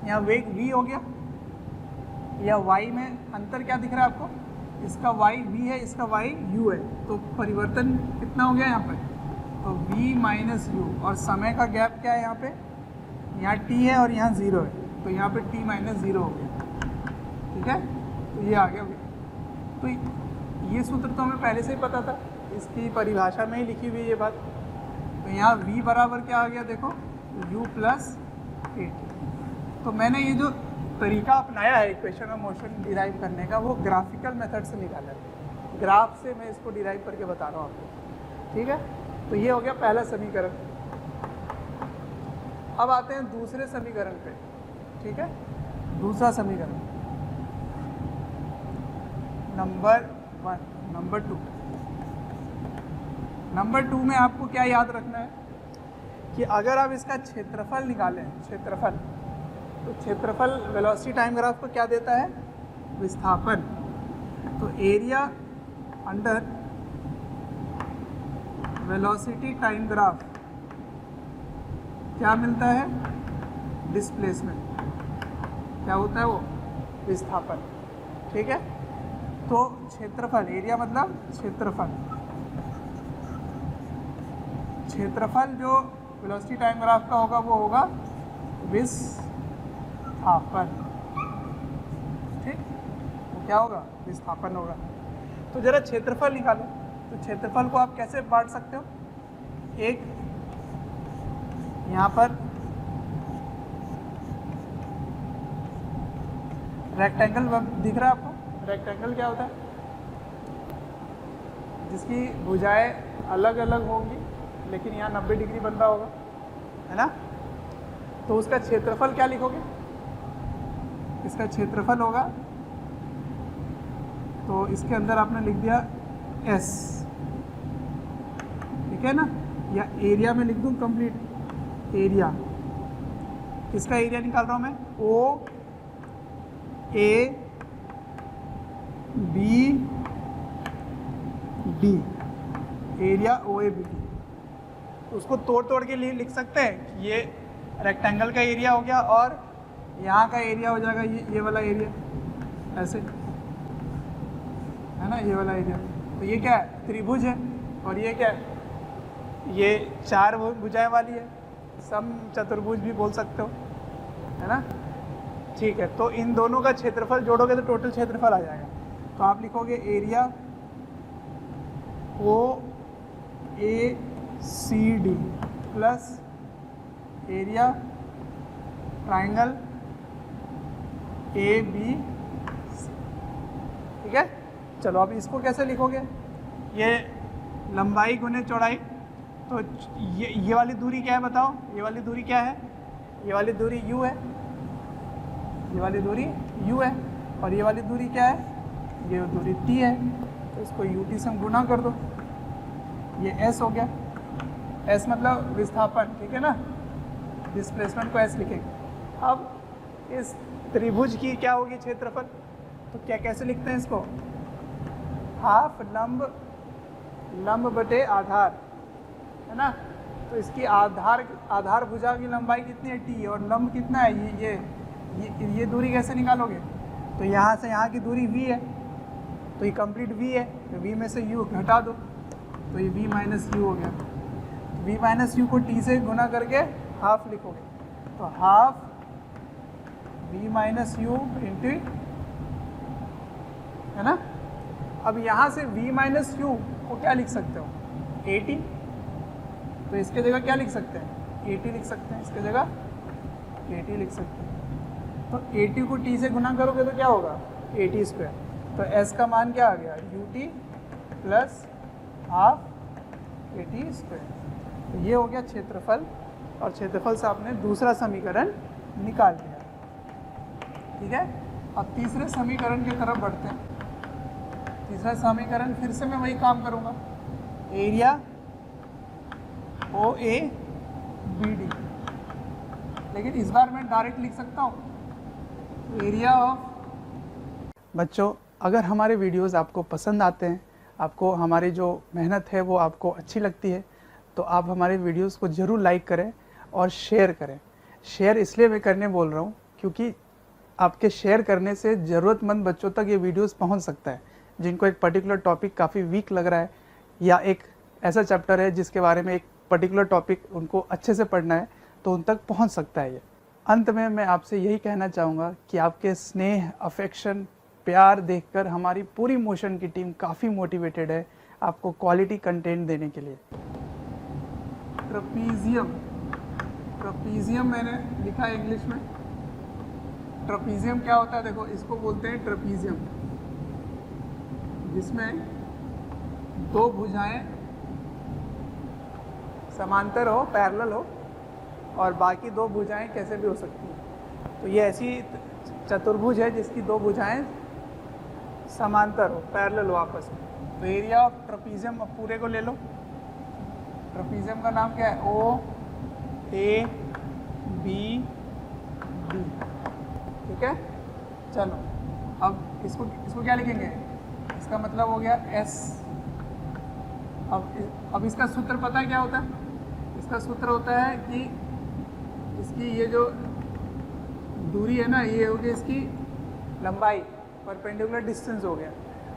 यहाँ वेग v हो गया, या y में अंतर क्या दिख रहा है आपको? इसका y v है, इसका y u है, तो परिवर्तन कितना हो गया यहाँ पे? तो v माइनस यू। और समय का गैप क्या है यहाँ पे? यहाँ t है और यहाँ 0 है, तो यहाँ पे t माइनस 0 हो गया। ठीक है, तो ये आ गया। तो ये सूत्र तो हमें पहले से ही पता था, इसकी परिभाषा में ही लिखी हुई ये बात। तो यहाँ v बराबर क्या आ गया? देखो, u प्लस ए टी। तो मैंने ये जो तरीका अपनाया है इक्वेशन ऑफ मोशन डिराइव करने का, वो ग्राफिकल मेथड से निकाला है। ग्राफ से मैं इसको डिराइव करके बता रहा हूँ आपको। ठीक है, तो ये हो गया पहला समीकरण। अब आते हैं दूसरे समीकरण पे। ठीक है, दूसरा समीकरण, नंबर 1, नंबर 2। नंबर 2 में आपको क्या याद रखना है कि अगर आप इसका क्षेत्रफल निकालें, क्षेत्रफल, तो क्षेत्रफल वेलोसिटी टाइम ग्राफ को क्या देता है? विस्थापन। तो area under velocity time graph क्या मिलता है? डिस्प्लेसमेंट। क्या होता है वो? विस्थापन। ठीक है, तो क्षेत्रफल, एरिया मतलब क्षेत्रफल, क्षेत्रफल जो वेलोसिटी टाइम ग्राफ का होगा वो होगा विस्थापन। ठीक, वो क्या होगा? विस्थापन होगा। तो जरा क्षेत्रफल निकालो। तो क्षेत्रफल को आप कैसे बांट सकते हो? एक यहाँ पर रेक्टेंगल दिख रहा है आपको? रेक्टेंगल क्या होता है? जिसकी भुजाएं अलग अलग होंगी, लेकिन यहाँ 90 डिग्री बन रहा होगा, है ना। तो उसका क्षेत्रफल क्या लिखोगे? इसका क्षेत्रफल होगा, तो इसके अंदर आपने लिख दिया S, ठीक है ना, या एरिया में लिख दूँ कंप्लीट एरिया। किसका एरिया निकाल रहा हूँ मैं? O A B D, area O A B D. उसको तोड़ तोड़ के लिए लिख सकते हैं कि ये रेक्टेंगल का एरिया हो गया और यहाँ का एरिया हो जाएगा ये वाला एरिया, ऐसे है ना, ये वाला एरिया। तो ये क्या है, त्रिभुज है। और ये क्या है, ये चार भुजाएं वाली है, सम चतुर्भुज भी बोल सकते हो, है ना। ठीक है, तो इन दोनों का क्षेत्रफल जोड़ोगे तो टोटल क्षेत्रफल आ जाएगा। तो आप लिखोगे area O A C D plus area triangle A B C. ठीक है, चलो अब इसको कैसे लिखोगे, ये लंबाई गुने चौड़ाई। तो ये वाली दूरी क्या है बताओ, ये वाली दूरी क्या है, ये वाली दूरी u है, ये वाली दूरी u है, और ये वाली दूरी क्या है, ये दूरी t है। तो इसको ut से हम गुना कर दो, ये s हो गया, s मतलब विस्थापन, ठीक है ना, डिस्प्लेसमेंट को s लिखेंगे। अब इस त्रिभुज की क्या होगी क्षेत्रफल, तो क्या कैसे लिखते हैं इसको, हाफ लंब बटे आधार, है ना। तो इसकी आधार भुजा की लंबाई कितनी है t, और लंब कितना है ये दूरी कैसे निकालोगे, तो यहाँ से यहाँ की दूरी v है, तो ये कंप्लीट v है, तो v में से u घटा दो, तो ये v माइनस यू हो गया। v माइनस यू को t से गुना करके हाफ लिखोगे, तो half v minus you into, है ना। अब यहाँ से v माइनस यू को क्या लिख सकते हो, 80, तो इसके जगह क्या लिख सकते हैं, 80 लिख सकते हैं, इसके जगह 80 लिख सकते हैं। तो 80 को t से गुना करोगे तो क्या होगा, 80 स्क्वायर। तो s का मान क्या आ गया, ut प्लस हाफ 80 स्क्वायर। तो ये हो गया क्षेत्रफल, और क्षेत्रफल से आपने दूसरा समीकरण निकाल लिया। ठीक है, अब तीसरे समीकरण की तरफ बढ़ते हैं। तीसरा समीकरण फिर से मैं वही काम करूँगा, area O A B D, लेकिन इस बार मैं डायरेक्ट लिख सकता हूँ एरिया ऑफ। बच्चों, अगर हमारे वीडियोस आपको पसंद आते हैं, आपको हमारी जो मेहनत है वो आपको अच्छी लगती है, तो आप हमारे वीडियोस को ज़रूर लाइक करें और शेयर करें। शेयर इसलिए मैं करने बोल रहा हूँ क्योंकि आपके शेयर करने से ज़रूरतमंद बच्चों तक ये वीडियोस पहुँच सकता है, जिनको एक पर्टिकुलर टॉपिक काफ़ी वीक लग रहा है, या एक ऐसा चैप्टर है जिसके बारे में एक पर्टिकुलर टॉपिक उनको अच्छे से पढ़ना है, तो उन तक पहुँच सकता है ये। अंत में मैं आपसे यही कहना चाहूँगा कि आपके स्नेह, अफेक्शन, प्यार देखकर हमारी पूरी मोशन की टीम काफ़ी मोटिवेटेड है आपको क्वालिटी कंटेंट देने के लिए। ट्रपीजियम मैंने लिखा है इंग्लिश में। ट्रपीजियम क्या होता है, देखो इसको बोलते हैं ट्रपीजियम, जिसमें दो भुजाएं समांतर हो, पैरेलल हो, और बाकी दो भुजाएं कैसे भी हो सकती हैं। तो ये ऐसी चतुर्भुज है जिसकी दो भुजाएं समांतर हो, पैरेलल हो आपस में। तो एरिया ऑफ ट्रपीजियम, अब पूरे को ले लो। ट्रपीजियम का नाम क्या है, ओ ए बी डी। ठीक है, चलो अब इसको क्या लिखेंगे, इसका मतलब हो गया एस। अब इसका सूत्र पता है क्या होता है, इसका सूत्र होता है कि इसकी ये जो दूरी है ना, ये हो गई इसकी लंबाई, परपेंडिकुलर डिस्टेंस हो गया,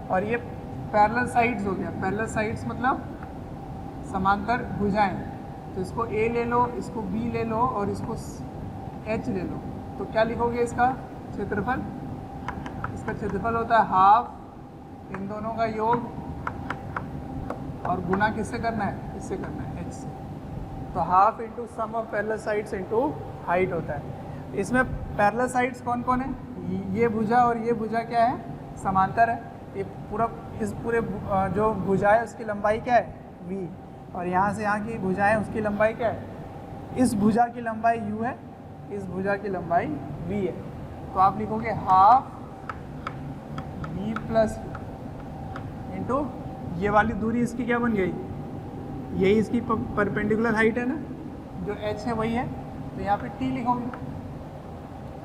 और ये पैरेलल साइड्स हो गया। पैरेलल साइड्स मतलब समांतर भुजाएं। तो इसको ए ले लो, इसको बी ले लो, और इसको एच ले लो। तो क्या लिखोगे इसका क्षेत्रफल, इसका क्षेत्रफल होता है हाफ इन दोनों का योग, और गुना किससे करना है, इससे करना है, एच से। तो half into sum of parallel sides into height होता है। इसमें पैरेलल साइड्स कौन कौन है, ये भुजा और ये भुजा क्या है, समांतर है। ये इस पूरे जो भुजा है उसकी लंबाई क्या है, v, और यहाँ से यहाँ की भुजा है उसकी लंबाई क्या है, इस भुजा की लंबाई u है, इस भुजा की लंबाई v है। तो आप लिखोगे हाफ v प्लस इंटू ये वाली दूरी इसकी क्या बन गई, यही इसकी परपेंडिकुलर हाइट है ना, जो h है वही है, तो यहाँ पे t लिखोगे।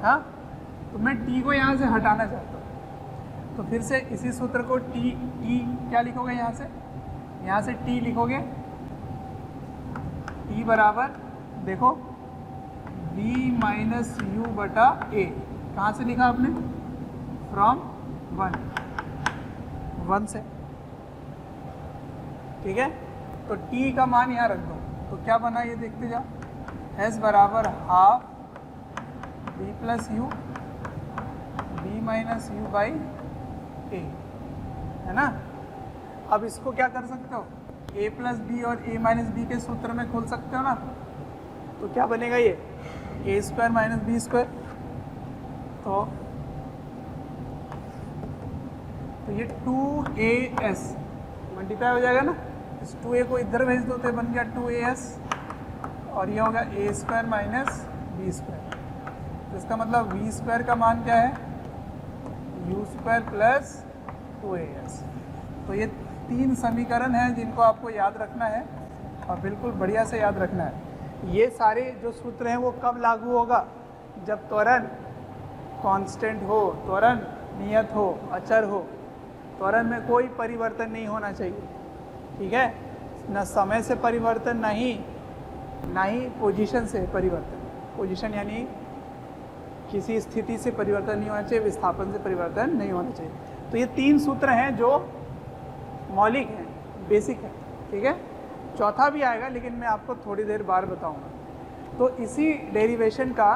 हाँ, तो मैं t को यहाँ से हटाना चाहता हूँ, तो फिर से इसी सूत्र को t क्या लिखोगे यहाँ से t लिखोगे, t बराबर देखो v माइनस यू बटा a, कहाँ से लिखा आपने, फ्रॉम 1 से, ठीक है। तो t का मान यहाँ रख दो, तो क्या बना ये देखते जाओ, s बराबर half b plus U b minus U by A, है ना। अब इसको क्या कर सकते हो, a प्लस बी और a माइनस बी के सूत्र में खोल सकते हो ना, तो क्या बनेगा ये a square minus B square, तो ये 2as मल्टीप्लाई हो जाएगा ना, इस 2a को इधर भेज दो तो बन गया 2as, और ये होगा a square minus B square. तो इसका मतलब v स्क्वायर का मान क्या है, u स्क्वायर प्लस 2as। तो ये 3 समीकरण हैं जिनको आपको याद रखना है, और बिल्कुल बढ़िया से याद रखना है। ये सारे जो सूत्र हैं वो कब लागू होगा, जब त्वरण कांस्टेंट हो, त्वरण नियत हो, अचर हो, त्वरण में कोई परिवर्तन नहीं होना चाहिए, ठीक है। न समय से परिवर्तन, ना ही पोजीशन से परिवर्तन, पोजीशन यानी किसी स्थिति से परिवर्तन नहीं होना चाहिए, विस्थापन से परिवर्तन नहीं होना चाहिए। तो ये 3 सूत्र हैं जो मौलिक हैं, बेसिक है, ठीक है। चौथा भी आएगा लेकिन मैं आपको थोड़ी देर बाद बताऊंगा। तो इसी डेरिवेशन का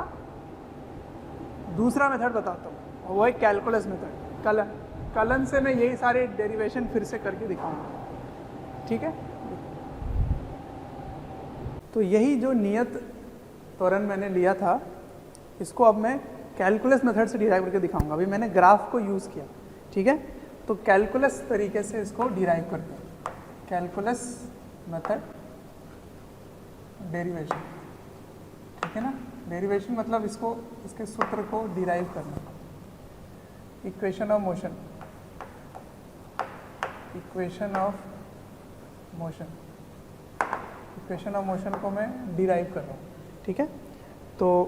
दूसरा मेथड बताता हूँ, और वो है कैलकुलस मेथड, कलन से मैं यही सारे डेरिवेशन फिर से करके दिखाऊंगा, ठीक है। तो यही जो नियत त्वरण मैंने लिया था, इसको अब मैं कैलकुलस मेथड से डिराइव करके दिखाऊंगा। अभी मैंने ग्राफ को यूज़ किया, ठीक है। तो कैलकुलस तरीके से इसको डिराइव करते हैं, कैलकुलस मेथड डेरिवेशन, ठीक है ना। डेरिवेशन मतलब इसको, इसके सूत्र को डिराइव करना, equation of motion, equation of motion को मैं डिराइव कर रहा हूँ, ठीक है। तो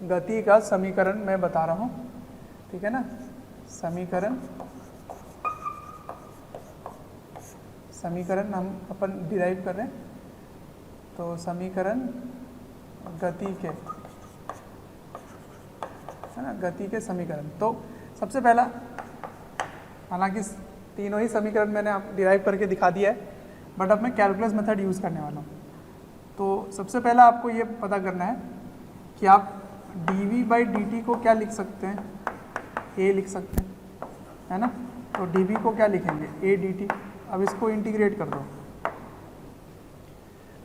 गति का समीकरण मैं बता रहा हूँ, ठीक है ना। समीकरण हम अपन डिराइव कर रहे हैं, तो समीकरण गति के, है ना, गति के समीकरण। तो सबसे पहला, हालांकि तीनों ही समीकरण मैंने आप डिराइव करके दिखा दिया है, बट अब मैं कैलकुलस मेथड यूज़ करने वाला हूँ। तो सबसे पहला आपको ये पता करना है कि आप dv बाई dt को क्या लिख सकते हैं, a लिख सकते हैं, है ना। तो dv को क्या लिखेंगे, a dt। अब इसको इंटीग्रेट कर दो,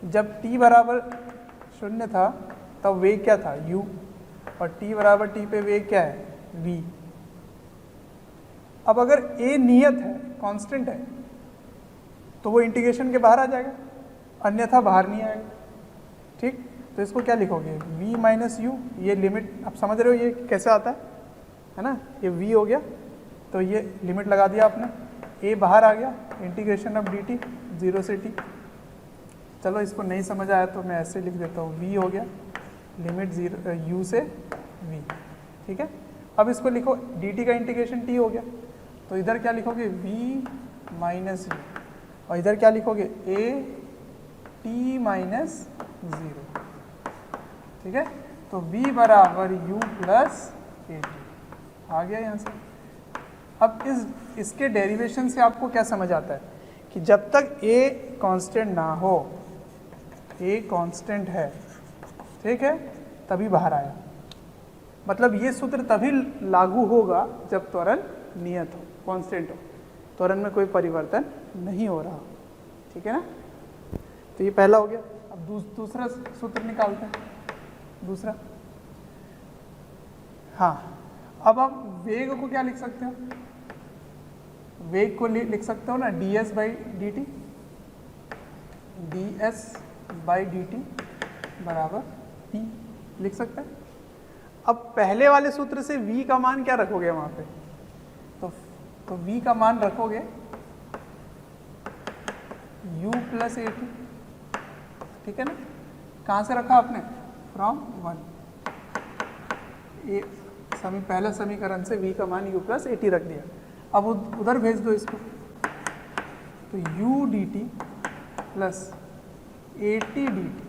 जब t बराबर 0 था तब वेग क्या था, u, और t बराबर t पे वेग क्या है, v। अब अगर a नियत है, कांस्टेंट है, तो वो इंटीग्रेशन के बाहर आ जाएगा, अन्यथा बाहर नहीं आएगा, ठीक। तो इसको क्या लिखोगे, v माइनस यू, ये लिमिट आप समझ रहे हो ये कैसे आता है ना। ये v हो गया, तो ये लिमिट लगा दिया आपने, a बाहर आ गया, इंटीग्रेशन ऑफ dt 0 से t। चलो इसको नहीं समझ आया तो मैं ऐसे लिख देता हूँ, v हो गया लिमिट 0 u से v, ठीक है। अब इसको लिखो, dt का इंटीग्रेशन t हो गया, तो इधर क्या लिखोगे, v माइनस यू, और इधर क्या लिखोगे, a t माइनस 0, ठीक है। तो v बराबर u प्लस ए टी आ गया यहाँ से। अब इसके डेरिवेशन से आपको क्या समझ आता है कि जब तक a कांस्टेंट ना हो, a कांस्टेंट है, ठीक है, तभी बाहर आया। मतलब ये सूत्र तभी लागू होगा जब त्वरण नियत हो, कांस्टेंट हो, त्वरण में कोई परिवर्तन नहीं हो रहा, ठीक है ना। तो ये पहला हो गया। अब दूसरा सूत्र निकालते हैं, दूसरा। हाँ, अब आप वेग को क्या लिख सकते हो, वेग को लिख सकते हो ना, ds by D T, ds by D T बराबर t लिख सकते हैं। अब पहले वाले सूत्र से v का मान क्या रखोगे वहाँ पे, तो v का मान रखोगे u प्लस ए टी, ठीक है ना। कहाँ से रखा आपने, फ्रॉम 1, पहले समीकरण से v का मान u प्लस AT रख दिया। अब उधर भेज दो इसको, तो u dt plus AT dt।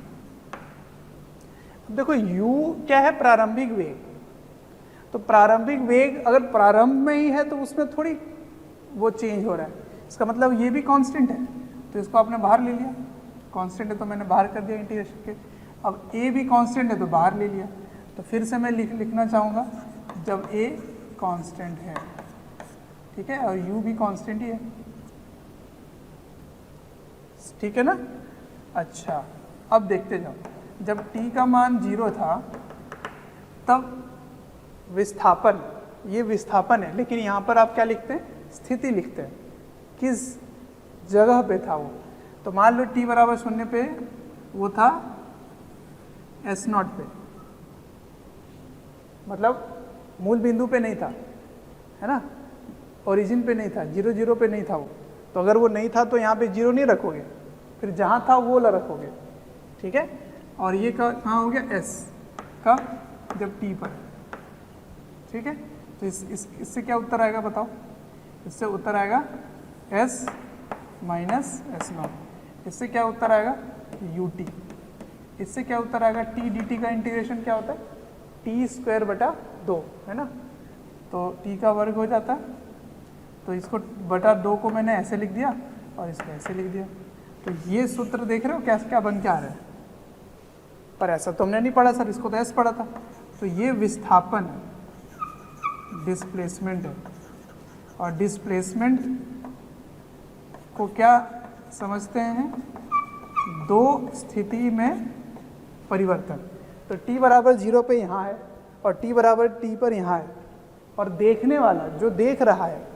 अब देखो u क्या है, प्रारंभिक वेग, तो प्रारंभिक वेग अगर प्रारंभ में ही है तो उसमें थोड़ी वो चेंज हो रहा है, इसका मतलब ये भी कांस्टेंट है, तो इसको आपने बाहर ले लिया, कांस्टेंट है तो मैंने बाहर कर दिया इंटीग्रेशन के। अब a भी कांस्टेंट है तो बाहर ले लिया, तो फिर से मैं लिखना चाहूँगा जब a कांस्टेंट है, ठीक है, और u भी कांस्टेंट ही है, ठीक है ना। अच्छा, अब देखते जाओ, जब t का मान 0 था तब विस्थापन, ये विस्थापन है, लेकिन यहाँ पर आप क्या लिखते हैं, स्थिति लिखते हैं, किस जगह पे था वो। तो मान लो t बराबर 0 पे वो था S0 पे, मतलब मूल बिंदु पे नहीं था, है ना, ओरिजिन पे नहीं था, 0 0 पे नहीं था वो। तो अगर वो नहीं था तो यहाँ पे 0 नहीं रखोगे, फिर जहाँ था वो ला रखोगे, ठीक है। और ये कहाँ हो गया, S का जब t पर, ठीक है। तो इससे क्या उत्तर आएगा बताओ, इससे उत्तर आएगा S माइनस S0। इससे क्या उत्तर आएगा, ut। इससे क्या उत्तर आएगा, t dt का इंटीग्रेशन क्या होता है, t स्क्वायर बटा 2, है ना, तो t का वर्ग हो जाता है, तो इसको बटा 2 को मैंने ऐसे लिख दिया और इसको ऐसे लिख दिया। तो ये सूत्र देख रहे हो कैसे क्या बन के आ रहा है, पर ऐसा तो हमने नहीं पढ़ा सर, इसको तो ऐसे पढ़ा था। तो ये विस्थापन है, डिस्प्लेसमेंट है, और डिस्प्लेसमेंट को क्या समझते हैं, दो स्थिति में परिवर्तन। तो t बराबर 0 पे यहाँ है और t बराबर t पर यहाँ है, और देखने वाला जो देख रहा है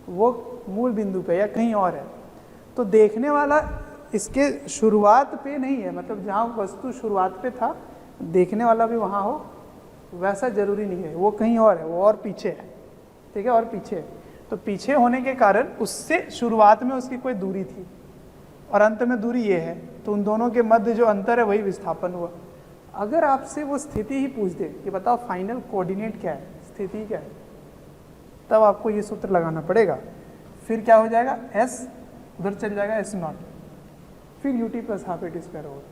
वो मूल बिंदु पे या कहीं और है। तो देखने वाला इसके शुरुआत पे नहीं है, मतलब जहाँ वस्तु शुरुआत पे था देखने वाला भी वहाँ हो, वैसा जरूरी नहीं है, वो कहीं और है, वो और पीछे है, ठीक है, और पीछे है। तो पीछे होने के कारण उससे शुरुआत में उसकी कोई दूरी थी और अंत में दूरी ये है, तो उन दोनों के मध्य जो अंतर है वही विस्थापन हुआ। अगर आपसे वो स्थिति ही पूछ दे कि बताओ फाइनल कोऑर्डिनेट क्या है, स्थिति क्या है, तब आपको ये सूत्र लगाना पड़ेगा। फिर क्या हो जाएगा, S उधर चल जाएगा S0, फिर ut plus half AT square होगा।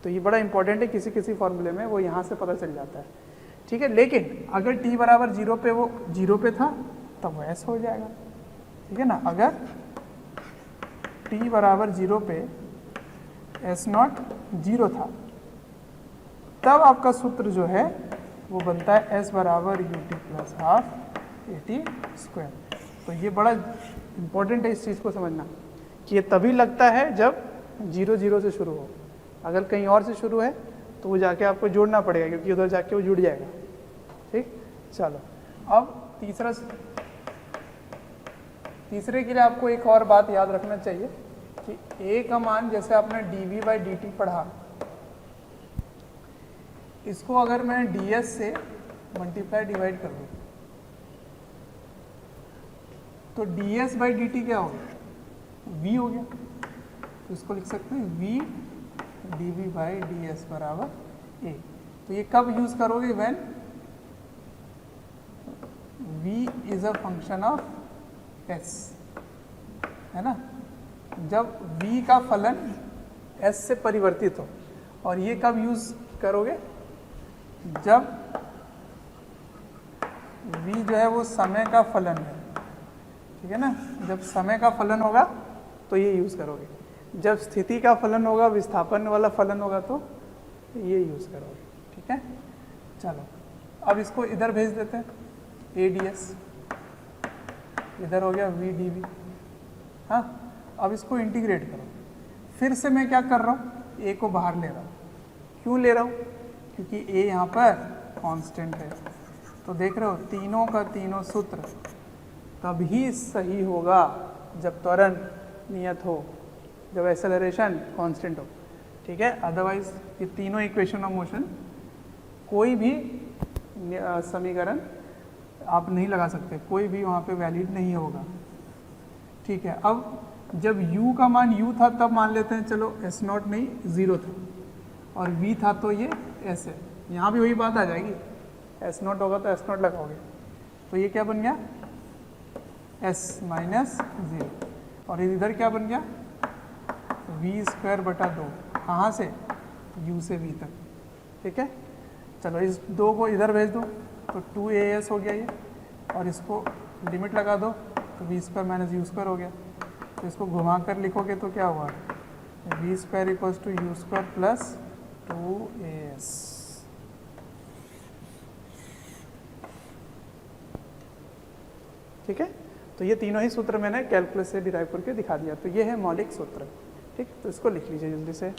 तो ये बड़ा इंपॉर्टेंट है, किसी किसी फॉर्मूले में वो यहाँ से पता चल जाता है, ठीक है। लेकिन अगर t बराबर 0 पे वो 0 पे था तब वो S हो जाएगा, ठीक है ना। अगर t बराबर 0 पे S0 0 था तब आपका सूत्र जो है वो बनता है S बराबर ut plus half AT square. तो ये बड़ा इंपॉर्टेंट है इस चीज़ को समझना कि ये तभी लगता है जब 0 0 से शुरू हो, अगर कहीं और से शुरू है तो वो जाके आपको जोड़ना पड़ेगा, क्योंकि उधर जाके वो जुड़ जाएगा, ठीक। चलो, अब तीसरे के लिए आपको एक और बात याद रखना चाहिए कि a का मान, जैसे आपने dv/dt पढ़ा, इसको अगर मैं ds से मल्टीप्लाई डिवाइड कर दूँ तो ds/dt क्या होगा, v हो गया। तो इसको लिख सकते हैं v dv/ds बराबर a। तो ये कब यूज करोगे, when v is a function of s, है ना, जब v का फलन s से परिवर्तित हो। और ये कब यूज करोगे, जब v जो है वो समय का फलन है, ठीक है ना। जब समय का फलन होगा तो ये यूज करोगे, जब स्थिति का फलन होगा, विस्थापन वाला फलन होगा तो ये यूज करोगे, ठीक है। चलो, अब इसको इधर भेज देते हैं, ADS इधर हो गया v dv। हाँ, अब इसको इंटीग्रेट करो। फिर से मैं क्या कर रहा हूँ, a को बाहर ले रहा हूँ। क्यों ले रहा हूँ, क्योंकि a यहाँ पर कांस्टेंट है। तो देख रहे हो, तीनों का तीनों सूत्र तभी सही होगा जब त्वरण नियत हो, जब एक्सेलरेशन कांस्टेंट हो, ठीक है। अदरवाइज ये तीनों इक्वेशन ऑफ मोशन कोई भी समीकरण आप नहीं लगा सकते, कोई भी वहाँ पे वैलिड नहीं होगा, ठीक है। अब जब u का मान u था तब मान लेते हैं चलो S0 नहीं 0 था, और v था तो ये s है। यहाँ भी वही बात आ जाएगी, s नॉट होगा तो s नॉट लगाओगे, तो ये क्या बन गया s माइनस 0, और इधर क्या बन गया v स्क्वायर बटा 2, कहाँ से u से v तक, ठीक है। चलो इस 2 को इधर भेज दो तो 2as हो गया ये, और इसको लिमिट लगा दो तो v square minus you square हो गया। तो इसको घुमा कर लिखोगे तो क्या हुआ, v square equals to U square plus 2as। ठीक है, तो ये तीनों ही सूत्र मैंने कैलकुलस से डिराइव करके दिखा दिया। तो ये है मौलिक सूत्र, ठीक। तो इसको लिख लीजिए जल्दी से।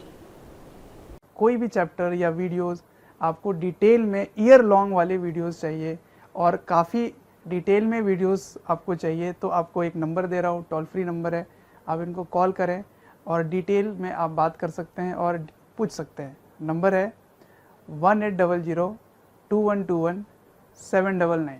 कोई भी चैप्टर या वीडियोस आपको डिटेल में ईयर लॉन्ग वाले वीडियोस चाहिए और काफ़ी डिटेल में वीडियोस आपको चाहिए, तो आपको एक नंबर दे रहा हूँ, टोल फ्री नंबर है, आप इनको कॉल करें और डिटेल में आप बात कर सकते हैं और पूछ सकते हैं। नंबर है 1800 2121 799।